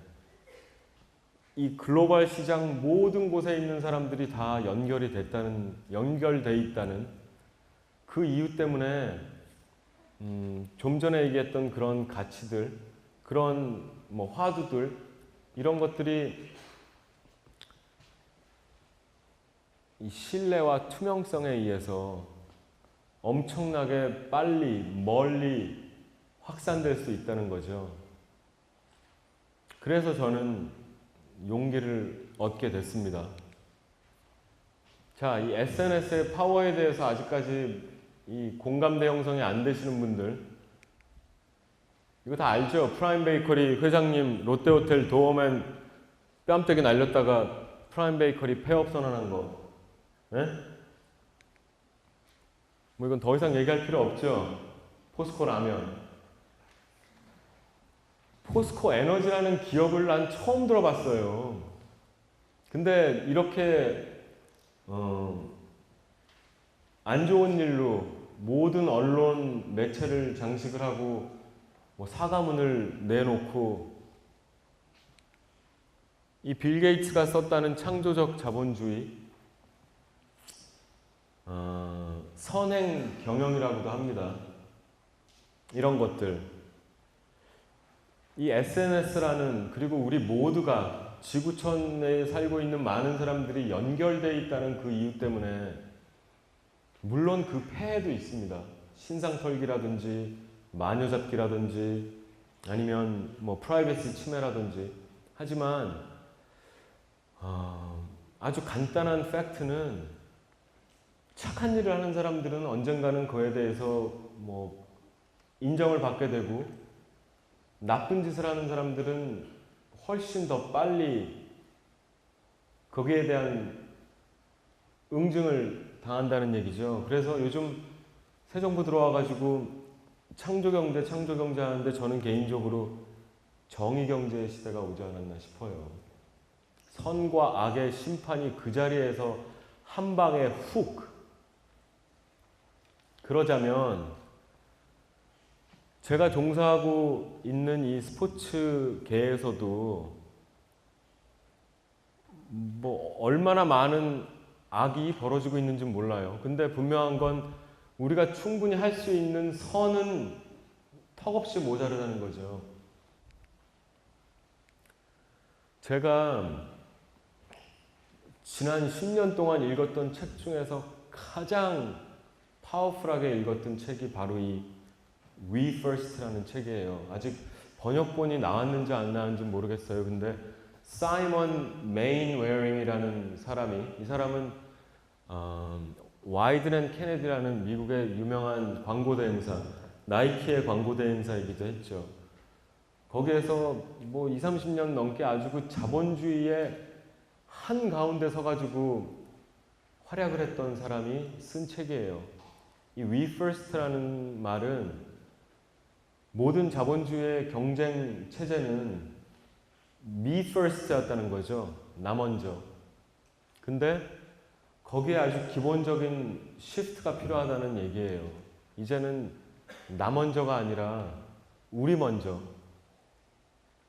이 글로벌 시장 모든 곳에 있는 사람들이 다 연결돼 있다는 그 이유 때문에 좀 전에 얘기했던 그런 가치들, 그런 뭐 화두들, 이런 것들이 이 신뢰와 투명성에 의해서 엄청나게 빨리 멀리 확산될 수 있다는 거죠. 그래서 저는 용기를 얻게 됐습니다. 자, 이 SNS의 파워에 대해서 아직까지 이 공감대 형성이 안 되시는 분들, 이거 다 알죠? 프라임 베이커리 회장님 롯데호텔 도어맨 뺨때기 날렸다가 프라임 베이커리 폐업 선언한 거. 네? 뭐 이건 더 이상 얘기할 필요 없죠. 포스코 라면. 포스코 에너지라는 기업을 난 처음 들어봤어요. 근데 이렇게 안 좋은 일로 모든 언론 매체를 장식을 하고 뭐 사과문을 내놓고 이 빌 게이츠가 썼다는 창조적 자본주의, 선행 경영이라고도 합니다. 이런 것들. 이 SNS라는, 그리고 우리 모두가 지구촌에 살고 있는 많은 사람들이 연결되어 있다는 그 이유 때문에 물론 그 폐해도 있습니다. 신상털기라든지 마녀잡기라든지 아니면 뭐 프라이버시 침해라든지. 하지만 아주 간단한 팩트는 착한 일을 하는 사람들은 언젠가는 그에 대해서 뭐 인정을 받게 되고, 나쁜 짓을 하는 사람들은 훨씬 더 빨리 거기에 대한 응징을 당한다는 얘기죠. 그래서 요즘 새 정부 들어와가지고 창조경제 하는데 저는 개인적으로 정의경제의 시대가 오지 않았나 싶어요. 선과 악의 심판이 그 자리에서 한 방에 훅. 그러자면 제가 종사하고 있는 이 스포츠계에서도 뭐 얼마나 많은 악이 벌어지고 있는지 몰라요. 근데 분명한 건 우리가 충분히 할 수 있는 선은 턱없이 모자르다는 거죠. 제가 지난 10년 동안 읽었던 책 중에서 가장 파워풀하게 읽었던 책이 바로 이 We First라는 책이에요. 아직 번역본이 나왔는지 안 나왔는지 모르겠어요. 근데 사이먼 메인웨어링이라는 사람이, 이 사람은 와이든 앤 케네디라는 미국의 유명한 광고 대행사, 나이키의 광고 대행사이기도 했죠. 거기에서 뭐 20, 30년 넘게 아주 그 자본주의의 한 가운데 서가지고 활약을 했던 사람이 쓴 책이에요. 이 We First라는 말은 모든 자본주의의 경쟁 체제는 me first였다는 거죠. 나 먼저. 근데 거기에 아주 기본적인 시프트가 필요하다는 얘기예요. 이제는 나 먼저가 아니라 우리 먼저.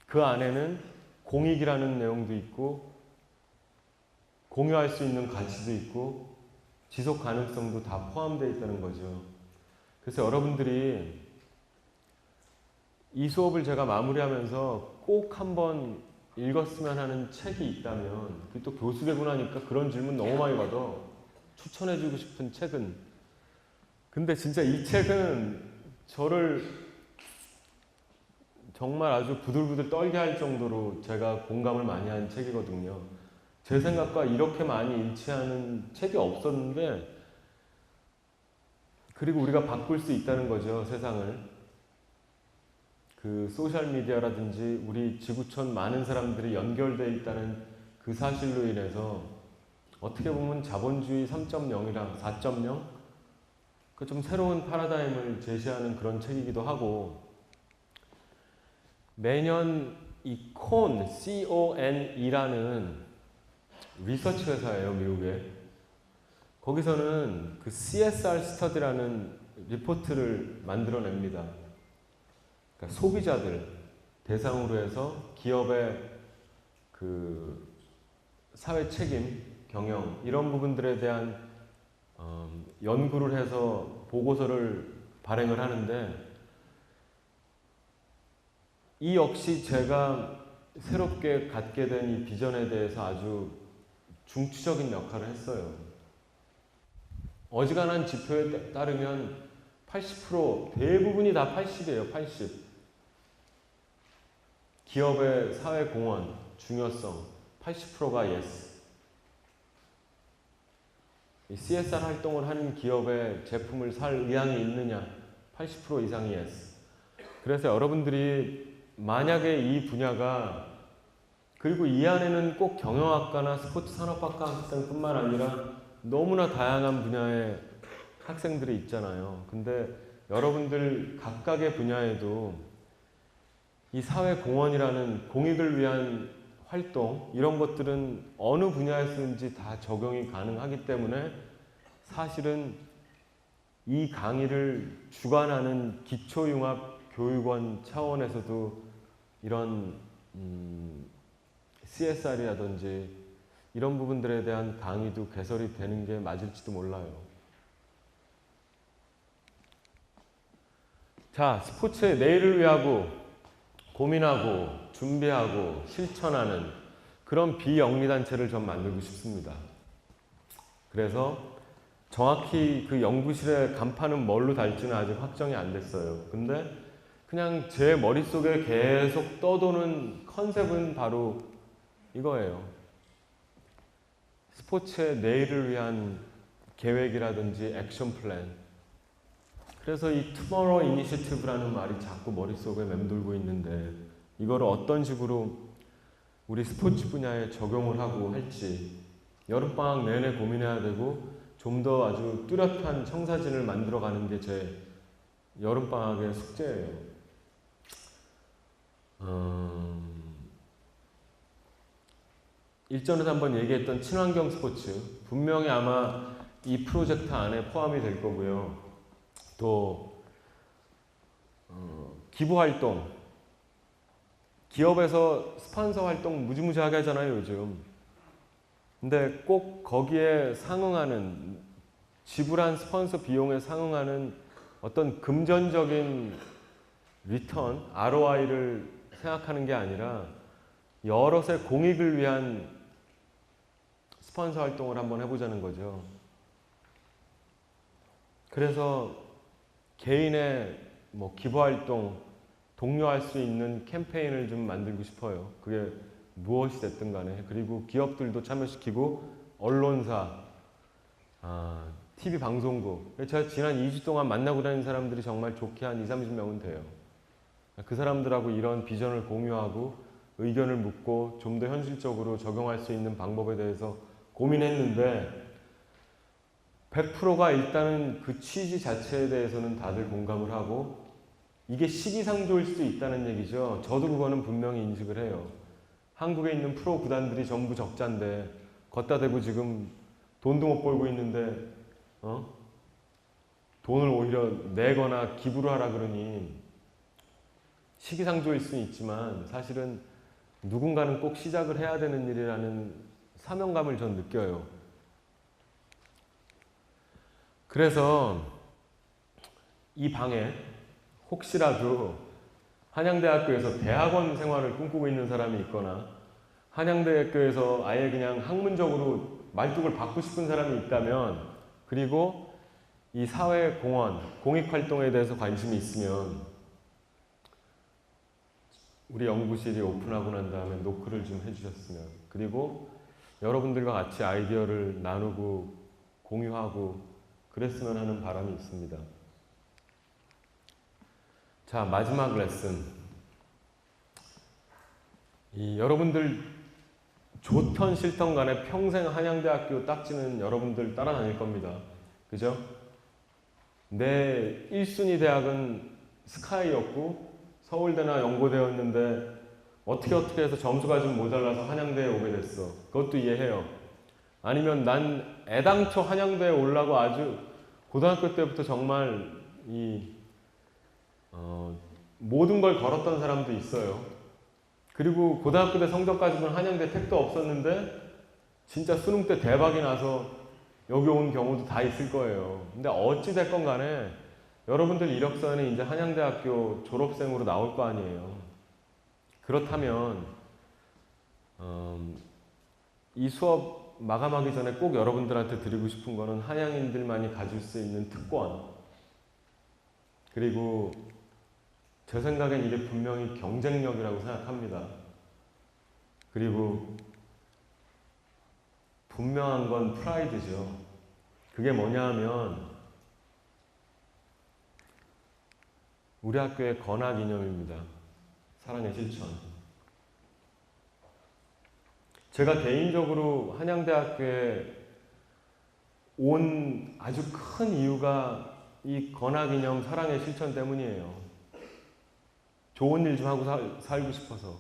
그 안에는 공익이라는 내용도 있고 공유할 수 있는 가치도 있고 지속 가능성도 다 포함되어 있다는 거죠. 그래서 여러분들이 이 수업을 제가 마무리하면서 꼭 한번 읽었으면 하는 책이 있다면, 또 교수 되고 나니까 그런 질문 너무 많이 받아. 추천해주고 싶은 책은. 근데 진짜 이 책은 저를 정말 아주 부들부들 떨게 할 정도로 제가 공감을 많이 한 책이거든요. 제 생각과 이렇게 많이 일치하는 책이 없었는데, 그리고 우리가 바꿀 수 있다는 거죠, 세상을. 그 소셜미디어라든지 우리 지구촌 많은 사람들이 연결되어 있다는 그 사실로 인해서 어떻게 보면 자본주의 3.0이랑 4.0? 그 좀 새로운 패러다임을 제시하는 그런 책이기도 하고, 매년 이 콘, CONE라는 리서치 회사예요, 미국에. 거기서는 그 CSR 스터디라는 리포트를 만들어냅니다. 그러니까 소비자들 대상으로 해서 기업의 그 사회 책임, 경영 이런 부분들에 대한 연구를 해서 보고서를 발행을 하는데, 이 역시 제가 새롭게 갖게 된 이 비전에 대해서 아주 중추적인 역할을 했어요. 어지간한 지표에 따르면 80% 대부분이 다 80이에요. 80. 기업의 사회 공헌, 중요성 80%가 yes. 이 CSR 활동을 하는 기업의 제품을 살 의향이 있느냐? 80% 이상이 yes. 그래서 여러분들이 만약에 이 분야가, 그리고 이 안에는 꼭 경영학과나 스포츠 산업학과 학생뿐만 아니라 너무나 다양한 분야의 학생들이 있잖아요. 근데 여러분들 각각의 분야에도 이 사회 공헌이라는 공익을 위한 활동, 이런 것들은 어느 분야에서든지 다 적용이 가능하기 때문에 사실은 이 강의를 주관하는 기초융합교육원 차원에서도 이런 CSR이라든지 이런 부분들에 대한 강의도 개설이 되는 게 맞을지도 몰라요. 자, 스포츠의 내일을 위하고 고민하고 준비하고 실천하는 그런 비영리단체를 전 만들고 싶습니다. 그래서 정확히 그 연구실의 간판은 뭘로 달지는 아직 확정이 안 됐어요. 근데 그냥 제 머릿속에 계속 떠도는 컨셉은 바로 이거예요. 스포츠의 내일을 위한 계획이라든지 액션 플랜. 그래서 이 투모로우 이니셔티브라는 말이 자꾸 머릿속에 맴돌고 있는데 이거를 어떤 식으로 우리 스포츠 분야에 적용을 하고 할지 여름방학 내내 고민해야 되고 좀 더 아주 뚜렷한 청사진을 만들어가는 게 제 여름방학의 숙제예요. 일전에도 한번 얘기했던 친환경 스포츠 분명히 아마 이 프로젝트 안에 포함이 될 거고요. 또 기부 활동, 기업에서 스폰서 활동 무지무지하게 하잖아요 요즘. 근데 꼭 거기에 상응하는, 지불한 스폰서 비용에 상응하는 어떤 금전적인 리턴, ROI를 생각하는 게 아니라 여럿의 공익을 위한 스폰서 활동을 한번 해보자는 거죠. 그래서 개인의 기부 활동, 독려할 수 있는 캠페인을 좀 만들고 싶어요. 그게 무엇이 됐든 간에. 그리고 기업들도 참여시키고 언론사, TV 방송국. 제가 지난 2주 동안 만나고 다니는 사람들이 정말 좋게 한 20-30명은 돼요. 그 사람들하고 이런 비전을 공유하고 의견을 묻고 좀 더 현실적으로 적용할 수 있는 방법에 대해서 고민했는데 100%가 일단은 그 취지 자체에 대해서는 다들 공감을 하고 이게 시기상조일 수도 있다는 얘기죠. 저도 그거는 분명히 인식을 해요. 한국에 있는 프로 구단들이 전부 적자인데 걷다 대고 지금 돈도 못 벌고 있는데 돈을 오히려 내거나 기부를 하라 그러니 시기상조일 수는 있지만 사실은 누군가는 꼭 시작을 해야 되는 일이라는 사명감을 전 느껴요. 그래서 이 방에 혹시라도 한양대학교에서 대학원 생활을 꿈꾸고 있는 사람이 있거나 한양대학교에서 아예 그냥 학문적으로 말뚝을 받고 싶은 사람이 있다면, 그리고 이 사회 공헌, 공익활동에 대해서 관심이 있으면 우리 연구실이 오픈하고 난 다음에 노크를 좀 해주셨으면, 그리고 여러분들과 같이 아이디어를 나누고 공유하고 그랬으면 하는 바람이 있습니다. 자, 마지막 레슨. 여러분들 좋던 싫던 간에 평생 한양대학교 딱지는 여러분들 따라다닐 겁니다. 그죠? 내 1순위 대학은 스카이였고 서울대나 연고대였는데 어떻게 해서 점수가 좀 모자라서 한양대에 오게 됐어. 그것도 이해해요. 아니면 난 애당초 한양대에 오려고 아주 고등학교 때부터 정말 모든 걸 걸었던 사람도 있어요. 그리고 고등학교 때 성적까지는 한양대 택도 없었는데 진짜 수능 때 대박이 나서 여기 온 경우도 다 있을 거예요. 근데 어찌 됐건 간에 여러분들 이력서에는 이제 한양대학교 졸업생으로 나올 거 아니에요. 그렇다면 이 수업 마감하기 전에 꼭 여러분들한테 드리고 싶은 거는 한양인들만이 가질 수 있는 특권. 그리고 제 생각엔 이게 분명히 경쟁력이라고 생각합니다. 그리고 분명한 건 프라이드죠. 그게 뭐냐 하면 우리 학교의 건화 기념입니다. 사랑의 실천. 제가 개인적으로 한양대학교에 온 아주 큰 이유가 이 건화 기념 사랑의 실천 때문이에요. 좋은 일 좀 하고 살고 싶어서.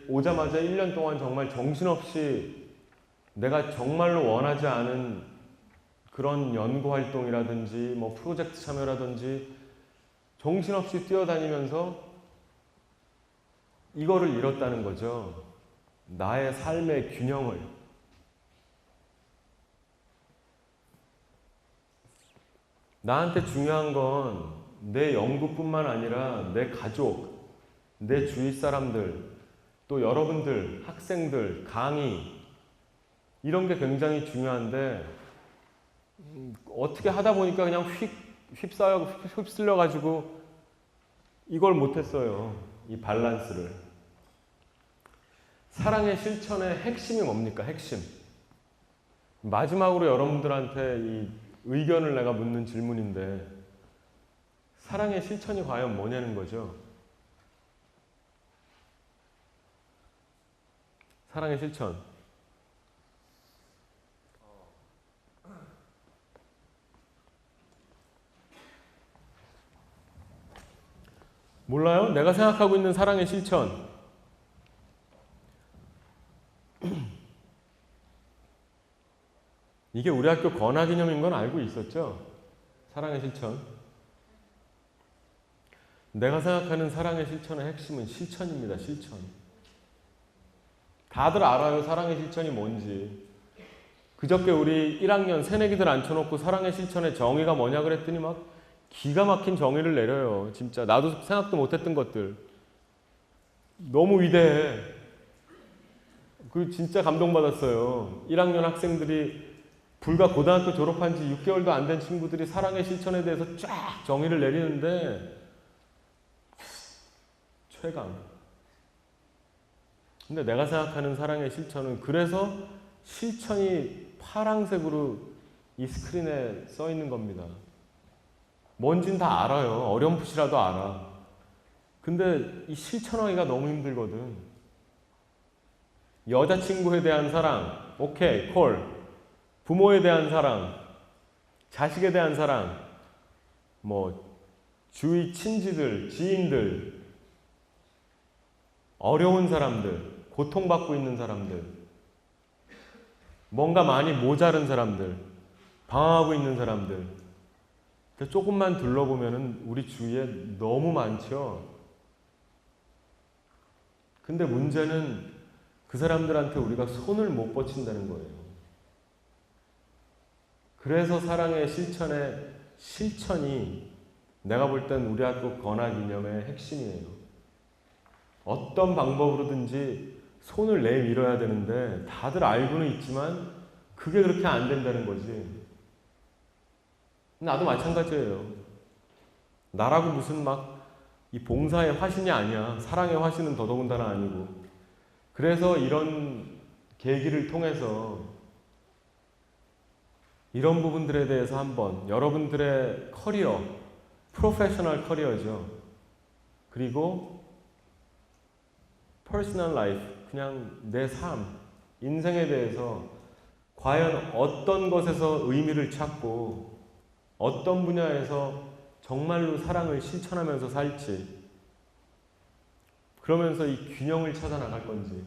오자마자 1년 동안 정말 정신없이 내가 정말로 원하지 않은 그런 연구 활동이라든지 뭐 프로젝트 참여라든지 정신없이 뛰어다니면서 이거를 잃었다는 거죠. 나의 삶의 균형을. 나한테 중요한 건 내 연구뿐만 아니라 내 가족, 내 주위 사람들, 또 여러분들, 학생들, 강의 이런 게 굉장히 중요한데 어떻게 하다 보니까 그냥 휩쓸려가지고 이걸 못했어요. 이 밸런스를. 사랑의 실천의 핵심이 뭡니까? 핵심. 마지막으로 여러분들한테 이 의견을 내가 묻는 질문인데 사랑의 실천이 과연 뭐냐는 거죠. 사랑의 실천. 몰라요? 내가 생각하고 있는 사랑의 실천. 이게 우리 학교 건화 기념인 건 알고 있었죠? 사랑의 실천. 내가 생각하는 사랑의 실천의 핵심은 실천입니다. 실천. 다들 알아요. 사랑의 실천이 뭔지. 그저께 우리 1학년 새내기들 앉혀놓고 사랑의 실천의 정의가 뭐냐 그랬더니 막 기가 막힌 정의를 내려요. 진짜 나도 생각도 못했던 것들. 너무 위대해. 그 진짜 감동받았어요. 1학년 학생들이 불과 고등학교 졸업한 지 6개월도 안 된 친구들이 사랑의 실천에 대해서 쫙 정의를 내리는데 최강. 근데 내가 생각하는 사랑의 실천은 그래서 실천이 파란색으로 이 스크린에 써 있는 겁니다. 뭔진 다 알아요. 어렴풋이라도 알아. 근데 이 실천하기가 너무 힘들거든. 여자친구에 대한 사랑, 오케이, 콜. 부모에 대한 사랑, 자식에 대한 사랑, 뭐 주위 친지들, 지인들, 어려운 사람들, 고통받고 있는 사람들, 뭔가 많이 모자른 사람들, 방황하고 있는 사람들. 조금만 둘러보면 우리 주위에 너무 많죠. 근데 문제는 그 사람들한테 우리가 손을 못 뻗친다는 거예요. 그래서 사랑의 실천의 실천이 내가 볼 땐 우리 학교 건화 기념의 핵심이에요. 어떤 방법으로든지 손을 내밀어야 되는데 다들 알고는 있지만 그게 그렇게 안 된다는 거지. 나도 마찬가지예요. 나라고 무슨 막 이 봉사의 화신이 아니야. 사랑의 화신은 더더군다나 아니고. 그래서 이런 계기를 통해서 이런 부분들에 대해서 한번 여러분들의 커리어, 프로페셔널 커리어죠. 그리고 퍼스널 라이프, 그냥 내 삶, 인생에 대해서 과연 어떤 것에서 의미를 찾고 어떤 분야에서 정말로 사랑을 실천하면서 살지, 그러면서 이 균형을 찾아 나갈 건지.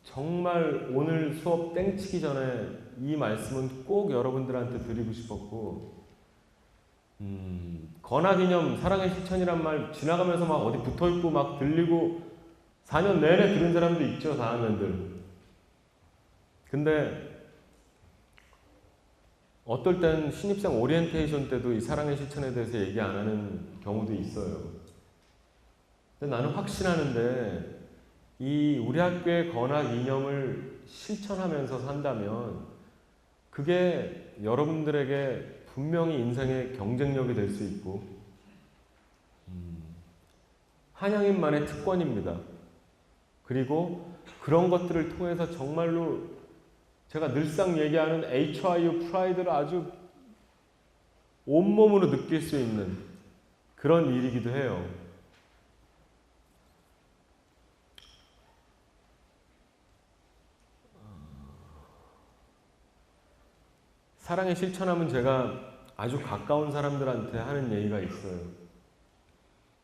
정말 오늘 수업 땡치기 전에 이 말씀은 꼭 여러분들한테 드리고 싶었고, 건화기념, 사랑의 실천이란 말 지나가면서 막 어디 붙어있고 막 들리고 4년 내내 들은 사람도 있죠, 4학년들. 근데 어떨 땐 신입생 오리엔테이션 때도 이 사랑의 실천에 대해서 얘기 안 하는 경우도 있어요. 근데 나는 확신하는데 이 우리 학교의 건학 이념을 실천하면서 산다면 그게 여러분들에게 분명히 인생의 경쟁력이 될 수 있고 한양인만의 특권입니다. 그리고 그런 것들을 통해서 정말로 제가 늘상 얘기하는 HRU 프라이드를 아주 온몸으로 느낄 수 있는 그런 일이기도 해요. 사랑의 실천하면 제가 아주 가까운 사람들한테 하는 얘기가 있어요.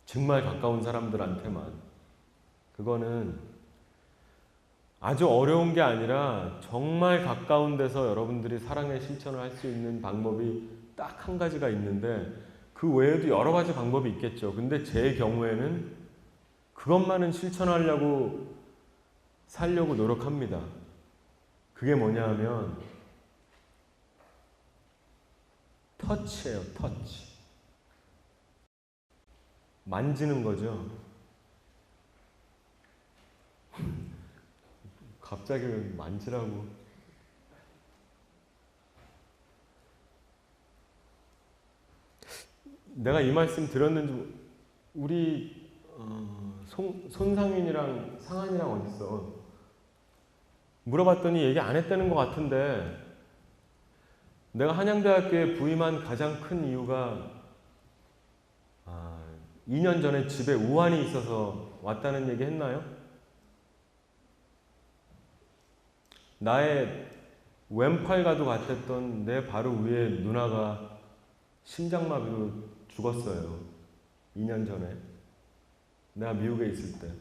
정말 가까운 사람들한테만. 그거는 아주 어려운 게 아니라 정말 가까운 데서 여러분들이 사랑의 실천을 할 수 있는 방법이 딱 한 가지가 있는데 그 외에도 여러 가지 방법이 있겠죠. 근데 제 경우에는 그것만은 실천하려고 살려고 노력합니다. 그게 뭐냐 하면 터치예요, 터치. 만지는 거죠. 갑자기 왜 만지라고. 내가 이 말씀 드렸는지 우리 손상윤이랑 상한이랑 어딨어? 물어봤더니 얘기 안 했다는 것 같은데 내가 한양대학교에 부임한 가장 큰 이유가 2년 전에 집에 우환이 있어서 왔다는 얘기 했나요? 나의 왼팔과도 같았던 내 바로 위에 누나가 심장마비로 죽었어요. 2년 전에. 내가 미국에 있을 때.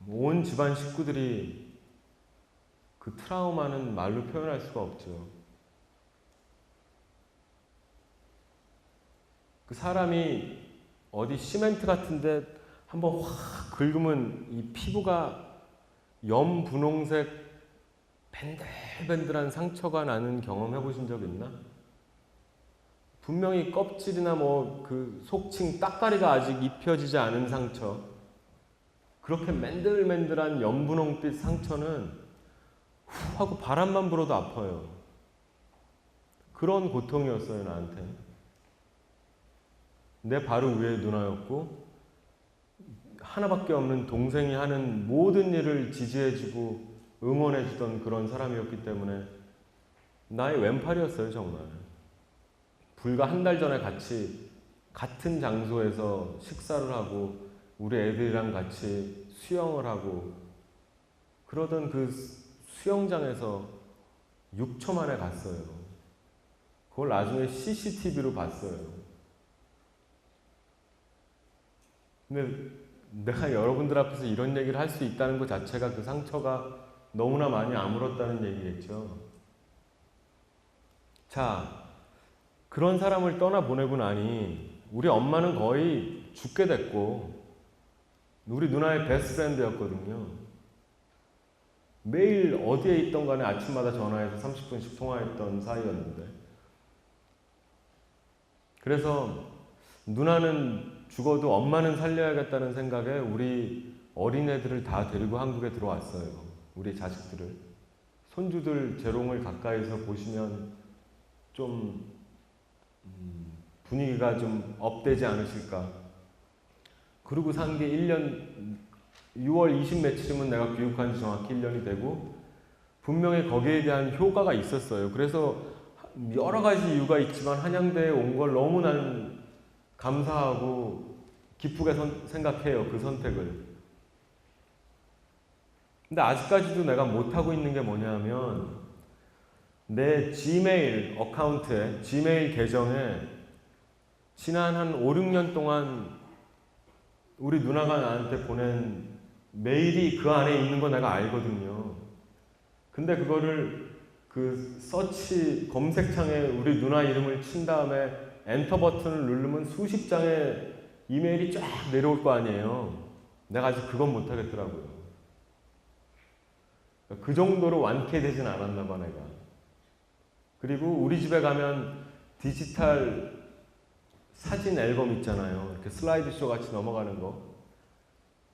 온 집안 식구들이 그 트라우마는 말로 표현할 수가 없죠. 그 사람이 어디 시멘트 같은데 한번 확 긁으면 이 피부가 염분홍색 밴들밴들한 상처가 나는 경험 해보신 적 있나? 분명히 껍질이나 뭐 그 속칭 따까리가 아직 입혀지지 않은 상처, 그렇게 맨들맨들한 염분홍빛 상처는 후 하고 바람만 불어도 아파요. 그런 고통이었어요, 나한테. 내 바로 위에 누나였고 하나밖에 없는 동생이 하는 모든 일을 지지해주고 응원해주던 그런 사람이었기 때문에 나의 왼팔이었어요, 정말. 불과 한 달 전에 같이 같은 장소에서 식사를 하고 우리 애들이랑 같이 수영을 하고 그러던 그 수영장에서 6초 만에 갔어요. 그걸 나중에 CCTV로 봤어요. 근데 내가 여러분들 앞에서 이런 얘기를 할 수 있다는 것 자체가 그 상처가 너무나 많이 아물었다는 얘기겠죠. 자, 그런 사람을 떠나보내고 나니 우리 엄마는 거의 죽게 됐고 우리 누나의 베스트 프렌드였거든요. 매일 어디에 있던 간에 아침마다 전화해서 30분씩 통화했던 사이였는데 그래서 누나는 죽어도 엄마는 살려야겠다는 생각에 우리 어린애들을 다 데리고 한국에 들어왔어요. 우리 자식들을. 손주들 재롱을 가까이서 보시면 좀 분위기가 좀 업되지 않으실까. 그러고 산 게 1년 6월 20 며칠이면 내가 귀국한 지 정확히 1년이 되고 분명히 거기에 대한 효과가 있었어요. 그래서 여러 가지 이유가 있지만 한양대에 온 걸 너무 난 감사하고 기쁘게 생각해요. 그 선택을. 근데 아직까지도 내가 못하고 있는 게 뭐냐면 내 지메일 어카운트에 지메일 계정에 지난 한 5, 6년 동안 우리 누나가 나한테 보낸 메일이 그 안에 있는 거 내가 알거든요. 근데 그거를 그 서치 검색창에 우리 누나 이름을 친 다음에 엔터 버튼을 누르면 수십 장의 이메일이 쫙 내려올 거 아니에요. 내가 아직 그건 못하겠더라고요. 그 정도로 완쾌되진 않았나 봐, 내가. 그리고 우리 집에 가면 디지털 사진 앨범 있잖아요. 이렇게 슬라이드 쇼 같이 넘어가는 거.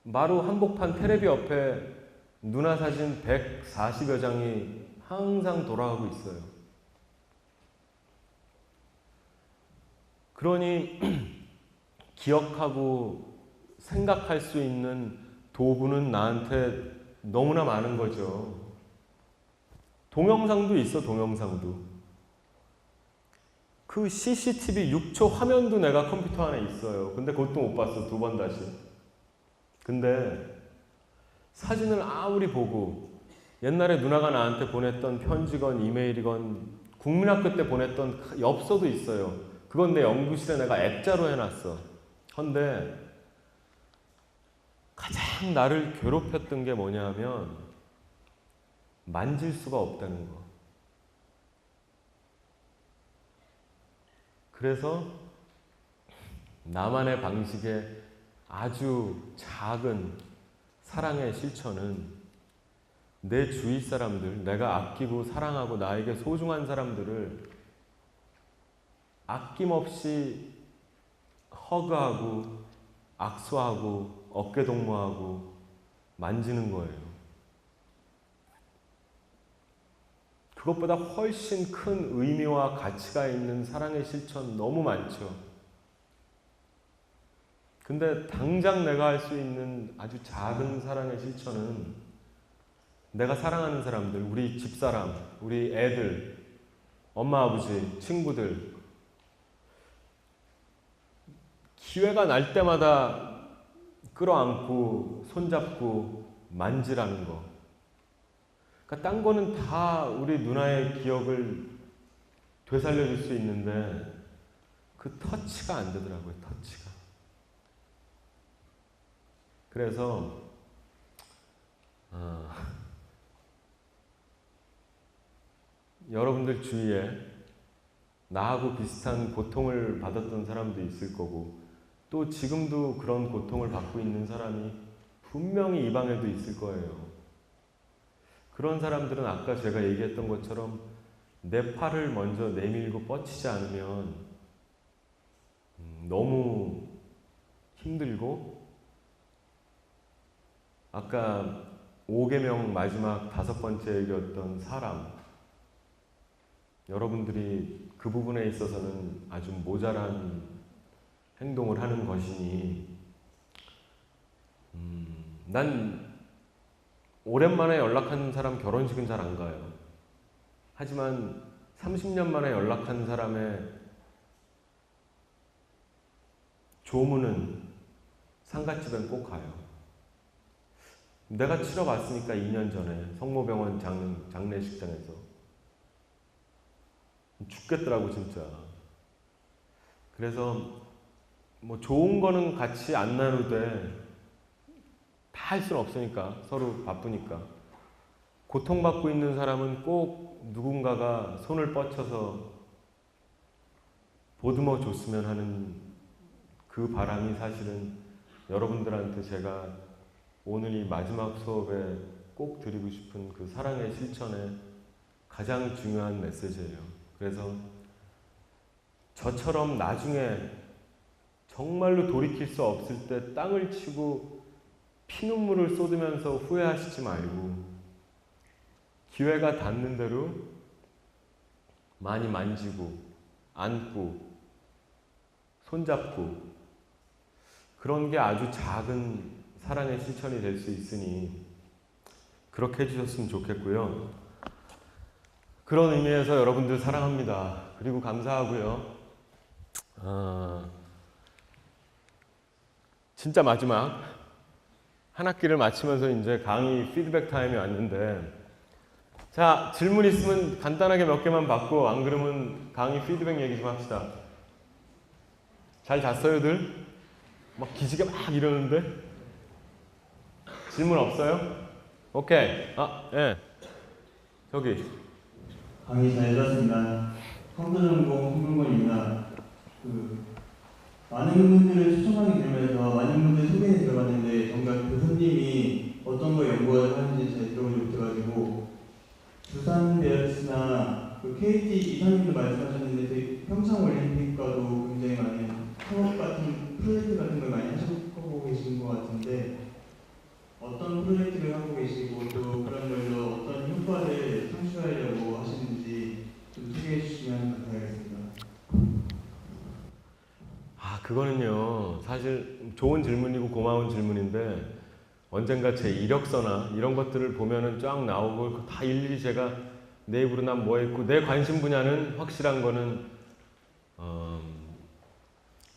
마루 한복판 테레비 옆에 누나 사진 140여 장이 항상 돌아가고 있어요. 그러니 기억하고 생각할 수 있는 도구는 나한테 너무나 많은 거죠. 동영상도 있어, 동영상도. 그 CCTV 6초 화면도 내가 컴퓨터 안에 있어요. 근데 그것도 못 봤어, 2번 다시. 근데 사진을 아무리 보고 옛날에 누나가 나한테 보냈던 편지건 이메일이건 국민학교 때 보냈던 엽서도 있어요. 그건 내 연구실에 내가 액자로 해놨어. 헌데 가장 나를 괴롭혔던 게 뭐냐면 만질 수가 없다는 거. 그래서 나만의 방식의 아주 작은 사랑의 실천은 내 주위 사람들, 내가 아끼고 사랑하고 나에게 소중한 사람들을 아낌없이 허그하고 악수하고 어깨동무하고 만지는 거예요. 그것보다 훨씬 큰 의미와 가치가 있는 사랑의 실천 너무 많죠. 근데 당장 내가 할 수 있는 아주 작은 사랑의 실천은 내가 사랑하는 사람들, 우리 집사람, 우리 애들, 엄마, 아버지, 친구들 기회가 날 때마다 끌어안고 손잡고 만지라는 거. 그러니까 딴 거는 다 우리 누나의 기억을 되살려줄 수 있는데 그 터치가 안 되더라고요. 터치가. 그래서 여러분들 주위에 나하고 비슷한 고통을 받았던 사람도 있을 거고 또 지금도 그런 고통을 받고 있는 사람이 분명히 이 방에도 있을 거예요. 그런 사람들은 아까 제가 얘기했던 것처럼 내 팔을 먼저 내밀고 뻗치지 않으면 너무 힘들고 아까 5계명 마지막 5번째 얘기였던 사람 여러분들이 그 부분에 있어서는 아주 모자란 행동을 하는 것이니 난 오랜만에 연락한 사람 결혼식은 잘 안 가요. 하지만 30년 만에 연락한 사람의 조문은 상갓집엔 꼭 가요. 내가 치러봤으니까 2년 전에 성모병원 장례식장에서 죽겠더라고 진짜. 그래서 뭐 좋은 거는 같이 안 나누되 다 할 수는 없으니까 서로 바쁘니까 고통받고 있는 사람은 꼭 누군가가 손을 뻗쳐서 보듬어 줬으면 하는 그 바람이 사실은 여러분들한테 제가 오늘 이 마지막 수업에 꼭 드리고 싶은 그 사랑의 실천의 가장 중요한 메시지예요. 그래서 저처럼 나중에 정말로 돌이킬 수 없을 때 땅을 치고 피눈물을 쏟으면서 후회하시지 말고 기회가 닿는 대로 많이 만지고 안고 손잡고 그런 게 아주 작은 사랑의 실천이 될 수 있으니 그렇게 해주셨으면 좋겠고요. 그런 의미에서 여러분들 사랑합니다. 그리고 감사하고요. 진짜 마지막 한 학기를 마치면서 이제 강의 피드백 타임이 왔는데 자 질문 있으면 간단하게 몇 개만 받고 안 그러면 강의 피드백 얘기 좀 합시다. 잘 잤어요들? 막 기지개 막 이러는데 질문 없어요? 오케이. 예. 저기 강의 잘 들었습니다. 컴퓨터전공 홍명권입니다. 많은 분들을 추천하게 되면서 많은 분들 소개해 들어봤는데 정작 교수님이 어떤 거 연구하는지 잘 들어보지 못해가지고 두산 베어스나 KT 이사님도 말씀하셨는데 평창올림픽과도 굉장히 많은 협업 같은 프로젝트 같은 걸 많이 하시고 계신 것 같은데 어떤 프로젝트를 하고 계시고 또 그런 걸로 어떤 효과를 창출하려고 하시는지 좀 소개해 주시면 감사하겠습니다. 그거는요, 사실 좋은 질문이고 고마운 질문인데, 언젠가 제 이력서나 이런 것들을 보면은 쫙 나오고 다 일일이 제가 내 입으로 난 뭐 했고, 내 관심 분야는 확실한 거는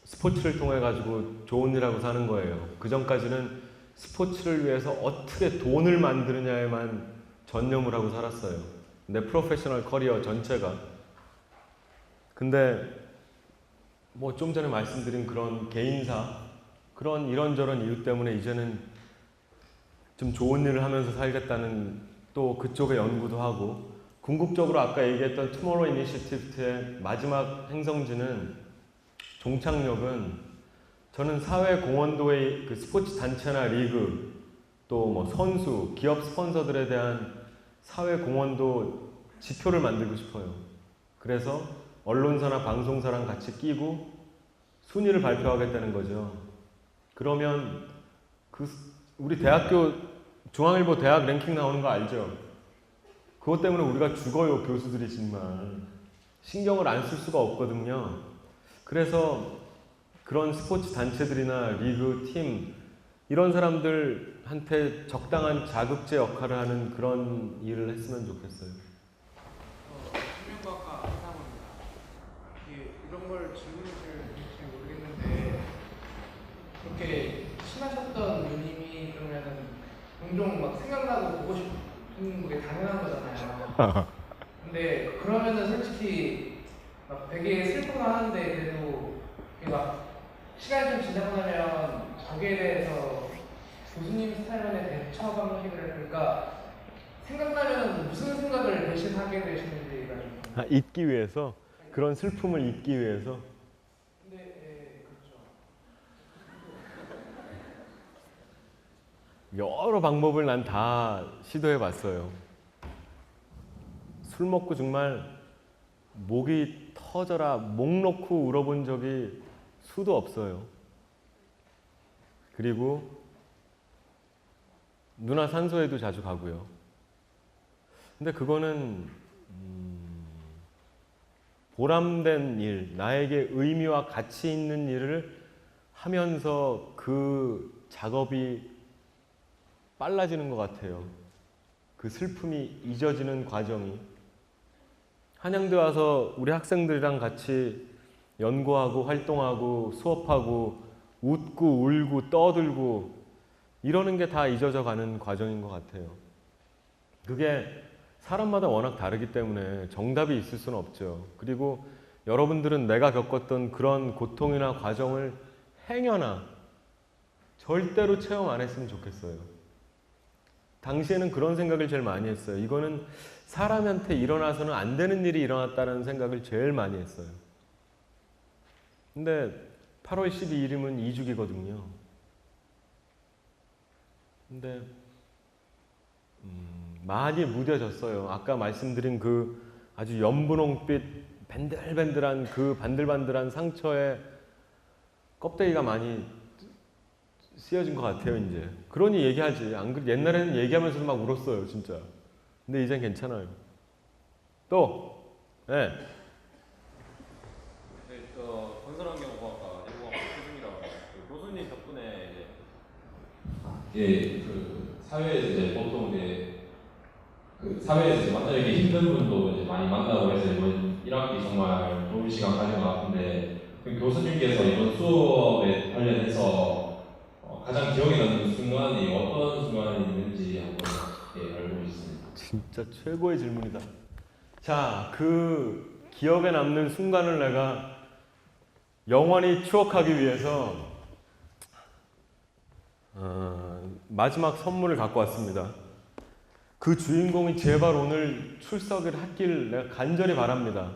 스포츠를 통해 가지고 좋은 일하고 사는 거예요. 그 전까지는 스포츠를 위해서 어떻게 돈을 만드느냐에만 전념을 하고 살았어요. 내 프로페셔널 커리어 전체가. 근데 뭐 좀 전에 말씀드린 그런 개인사, 그런 이런저런 이유 때문에 이제는 좀 좋은 일을 하면서 살겠다는 또 그쪽의 연구도 하고, 궁극적으로 아까 얘기했던 투모로우 이니시티브의 마지막 행성지는, 종착역은 저는 사회 공헌도의 그 스포츠 단체나 리그, 또 뭐 선수, 기업 스폰서들에 대한 사회 공헌도 지표를 만들고 싶어요. 그래서 언론사나 방송사랑 같이 끼고 순위를 발표하겠다는 거죠. 그러면 우리 대학교 중앙일보 대학 랭킹 나오는 거 알죠? 그것 때문에 우리가 죽어요. 교수들이 정말 신경을 안 쓸 수가 없거든요. 그래서 그런 스포츠 단체들이나 리그, 팀 이런 사람들한테 적당한 자극제 역할을 하는 그런 일을 했으면 좋겠어요. 생명과학과 한상호입니다. 이런 걸 질문하실지 모르겠는데, 그렇게 친하셨던 누님이 그러면은 종종 막 생각나고 보고 싶은 게 당연한 거잖아요. 근데 그러면은 솔직히 막 되게 슬퍼하는데, 그래도 막 시간이 좀 지나고 나면 거기에 대해서 교수님 스타일만의 대처 방식을, 그러니까 생각나면 무슨 생각을 대신 하게 되시는지가 좀. 잊기 위해서, 그런 슬픔을 잊기 위해서. 근데 그렇죠. 여러 방법을 난 다 시도해 봤어요. 술 먹고 정말 목이 터져라 목 놓고 울어본 적이 수도 없어요. 그리고 누나 산소에도 자주 가고요. 근데 그거는 보람된 일, 나에게 의미와 가치 있는 일을 하면서 그 작업이 빨라지는 것 같아요. 그 슬픔이 잊어지는 과정이. 한양대 와서 우리 학생들이랑 같이 연구하고 활동하고 수업하고 웃고 울고 떠들고 이러는 게 다 잊어져 가는 과정인 것 같아요. 그게 사람마다 워낙 다르기 때문에 정답이 있을 수는 없죠. 그리고 여러분들은 내가 겪었던 그런 고통이나 과정을 행여나 절대로 체험 안 했으면 좋겠어요. 당시에는 그런 생각을 제일 많이 했어요. 이거는 사람한테 일어나서는 안 되는 일이 일어났다는 생각을 제일 많이 했어요. 근데 8월 12일이면 2주기거든요. 근데 많이 무뎌졌어요. 아까 말씀드린 그 아주 연분홍빛 밴들밴들한 그 반들반들한 상처에 껍데기가 많이 씌어진 것 같아요, 이제. 그러니 얘기하지. 안 그래, 옛날에는 얘기하면서도 막 울었어요, 진짜. 근데 이젠 괜찮아요. 또, 네. 네, 건설환경공학과 내부공학과 교수님이라고 교수님 덕분에 이제 그 사회에서 이제 보통 이제 그 사회에서 이제 만나기 힘든 분도 이제 많이 만나고 해서 이번 1학기 정말 좋은 시간 가진 것 같은데, 그 교수님께서 이번 수업에 관련해서 가장 기억에 남는 순간이 어떤 순간이 있는지 한번 알고 있습니다. 진짜 최고의 질문이다. 자, 그 기억에 남는 순간을 내가 영원히 추억하기 위해서 마지막 선물을 갖고 왔습니다. 그 주인공이 제발 오늘 출석을 하길 내가 간절히 바랍니다.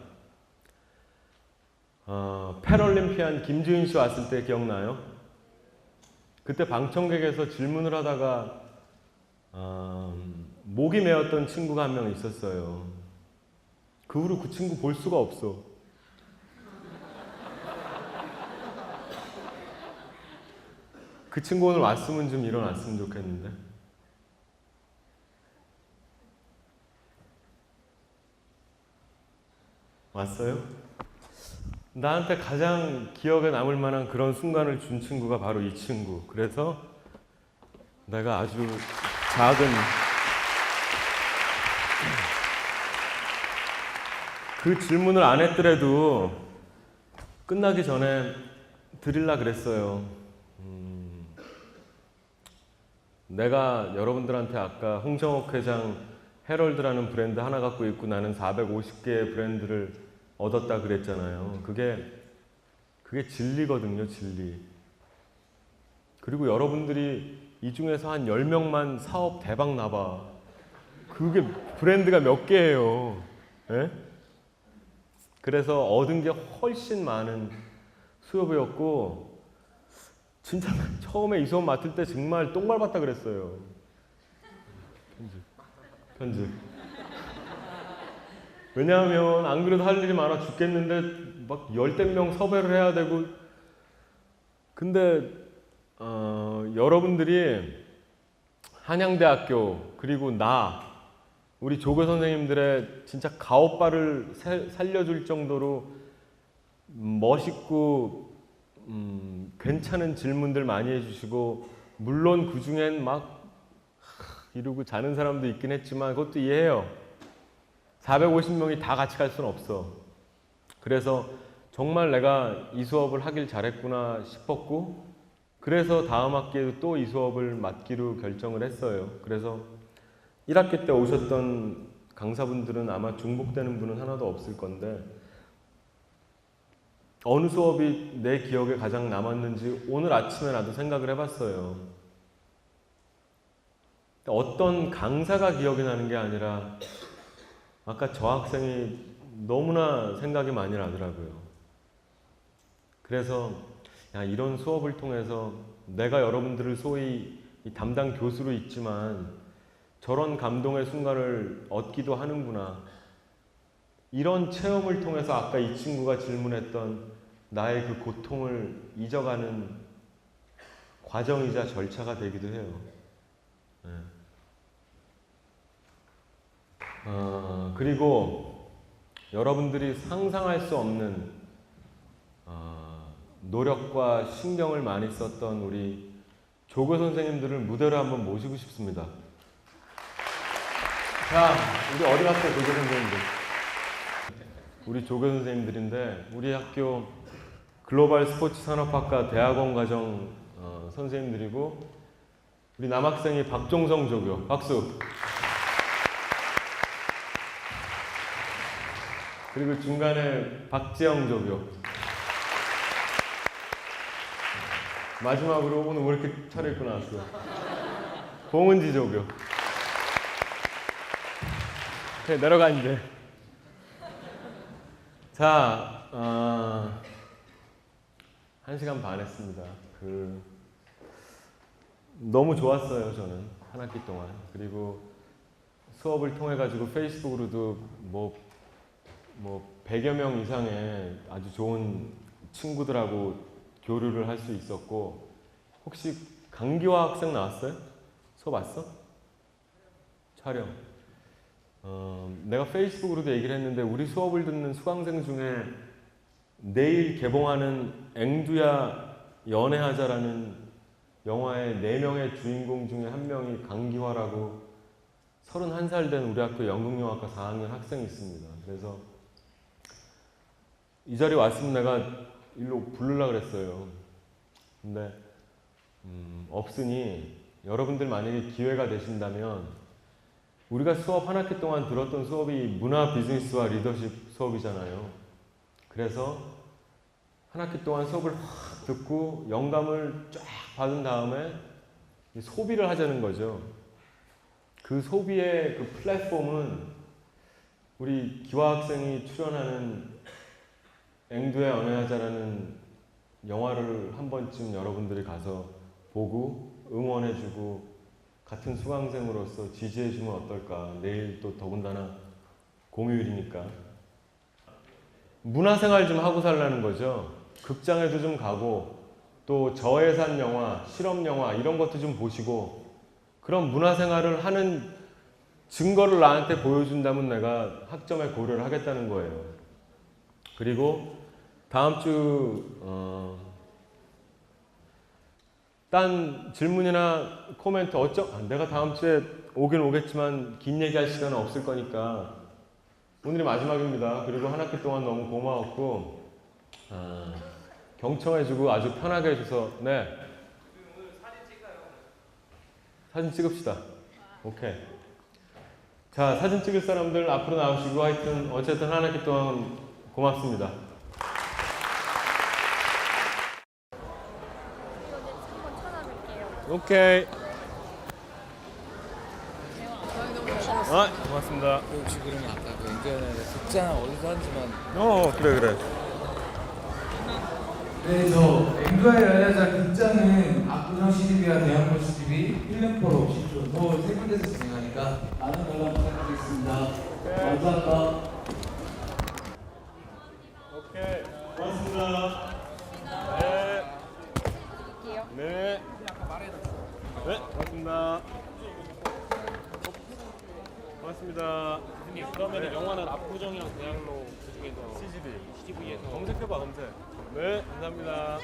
패럴림피안 김지은 씨 왔을 때 기억나요? 그때 방청객에서 질문을 하다가 목이 메었던 친구가 한 명 있었어요. 그 후로 그 친구 볼 수가 없어. 그 친구 오늘 왔으면 좀 일어났으면 좋겠는데. 왔어요? 나한테 가장 기억에 남을 만한 그런 순간을 준 친구가 바로 이 친구. 그래서 내가 아주 작은 그 질문을 안 했더라도 끝나기 전에 드릴라 그랬어요. 내가 여러분들한테 아까 홍정옥 회장 헤럴드라는 브랜드 하나 갖고 있고 나는 450개의 브랜드를 얻었다 그랬잖아요. 그게 진리거든요, 진리. 그리고 여러분들이 이 중에서 한 10명만 사업 대박 나봐. 그게 브랜드가 몇 개예요. 예? 그래서 얻은 게 훨씬 많은 수업이었고 진짜 처음에 이 수업 맡을 때 정말 똥 밟았다 그랬어요. 편집. 왜냐하면 안 그래도 할 일이 많아 죽겠는데 막 열댓 명 섭외를 해야 되고 근데 여러분들이 한양대학교 그리고 우리 조교 선생님들의 진짜 가오빠를 살려줄 정도로 멋있고 괜찮은 질문들 많이 해주시고 물론 그 중엔 막 이러고 자는 사람도 있긴 했지만 그것도 이해해요. 450명이 다 같이 갈 수는 없어. 그래서 정말 내가 이 수업을 하길 잘했구나 싶었고 그래서 다음 학기에도 또 이 수업을 맡기로 결정을 했어요. 그래서 1학기 때 오셨던 강사분들은 아마 중복되는 분은 하나도 없을 건데 어느 수업이 내 기억에 가장 남았는지 오늘 아침에 나도 생각을 해봤어요. 어떤 강사가 기억이 나는 게 아니라 아까 저 학생이 너무나 생각이 많이 나더라고요. 그래서 이런 수업을 통해서 내가 여러분들을 소위 담당 교수로 있지만 저런 감동의 순간을 얻기도 하는구나. 이런 체험을 통해서 아까 이 친구가 질문했던 나의 그 고통을 잊어가는 과정이자 절차가 되기도 해요. 네. 그리고 여러분들이 상상할 수 없는 노력과 신경을 많이 썼던 우리 조교 선생님들을 무대로 한번 모시고 싶습니다. 자, 우리 어디 갔어요, 조교 선생님들? 우리 조교 선생님들인데 우리 학교 글로벌 스포츠 산업학과 대학원 과정 선생님들이고 우리 남학생이 박종성 조교, 박수. 그리고 중간에 박지영 조교. 마지막으로 오늘 왜 이렇게 차려입고 나왔어? 봉은지 조교. 그래, 내려가 이제. 자, 1시간 반 했습니다. 너무 좋았어요, 저는. 한 학기 동안. 그리고 수업을 통해 가지고 페이스북으로도 뭐 100여 명 이상의 아주 좋은 친구들하고 교류를 할 수 있었고 혹시 강기화 학생 나왔어요? 수업 왔어? 촬영. 내가 페이스북으로도 얘기를 했는데 우리 수업을 듣는 수강생 중에 내일 개봉하는 앵두야 연애하자라는 영화의 4명의 주인공 중에 한 명이 강기화라고 31살 된 우리 학교 연극영화과 4학년 학생이 있습니다. 그래서 이 자리에 왔으면 내가 일로 부르려고 그랬어요. 근데 없으니 여러분들 만약에 기회가 되신다면 우리가 수업 한 학기 동안 들었던 수업이 문화 비즈니스와 리더십 수업이잖아요. 그래서 한 학기 동안 수업을 확 듣고 영감을 쫙 받은 다음에 소비를 하자는 거죠. 그 소비의 그 플랫폼은 우리 기화 학생이 출연하는 앵두의 연애하자라는 영화를 한 번쯤 여러분들이 가서 보고 응원해주고 같은 수강생으로서 지지해주면 어떨까. 내일 또 더군다나 공휴일이니까 문화생활 좀 하고 살라는 거죠. 극장에도 좀 가고 또 저예산 영화, 실험 영화 이런 것도 좀 보시고 그런 문화생활을 하는 증거를 나한테 보여준다면 내가 학점에 고려를 하겠다는 거예요. 그리고 다음 주 딴 질문이나 코멘트 내가 다음 주에 오긴 오겠지만 긴 얘기할 시간은 없을 거니까 오늘이 마지막입니다. 그리고 한 학기 동안 너무 고마웠고 경청해주고 아주 편하게 해줘서 네. 오늘 사진 찍어요. 사진 찍읍시다. 오케이. 자, 사진 찍을 사람들 앞으로 나오시고 하여튼 어쨌든 한 학기 동안 고맙습니다. 한번 찾아뵐게요. 오케이. 고맙습니다. 혹시 그러면 아까 그 인터넷에 극장 어디서 하는지만 그래. 네, 저 앵커의 연애자 극장은 압구정 CGV와 대학로 CGV, 필름포로, 시초도 세 군데서 진행하니까 많은 관람 부탁드리겠습니다. 감사합니다. 오케이. 고맙습니다. 네. 네. 네, 고맙습니다. 고맙습니다. 교수님 그러면 영화는 압구정이랑 대학로 그 중에서 CGV. CGV에서 검색해봐, 검색. 네, 감사합니다.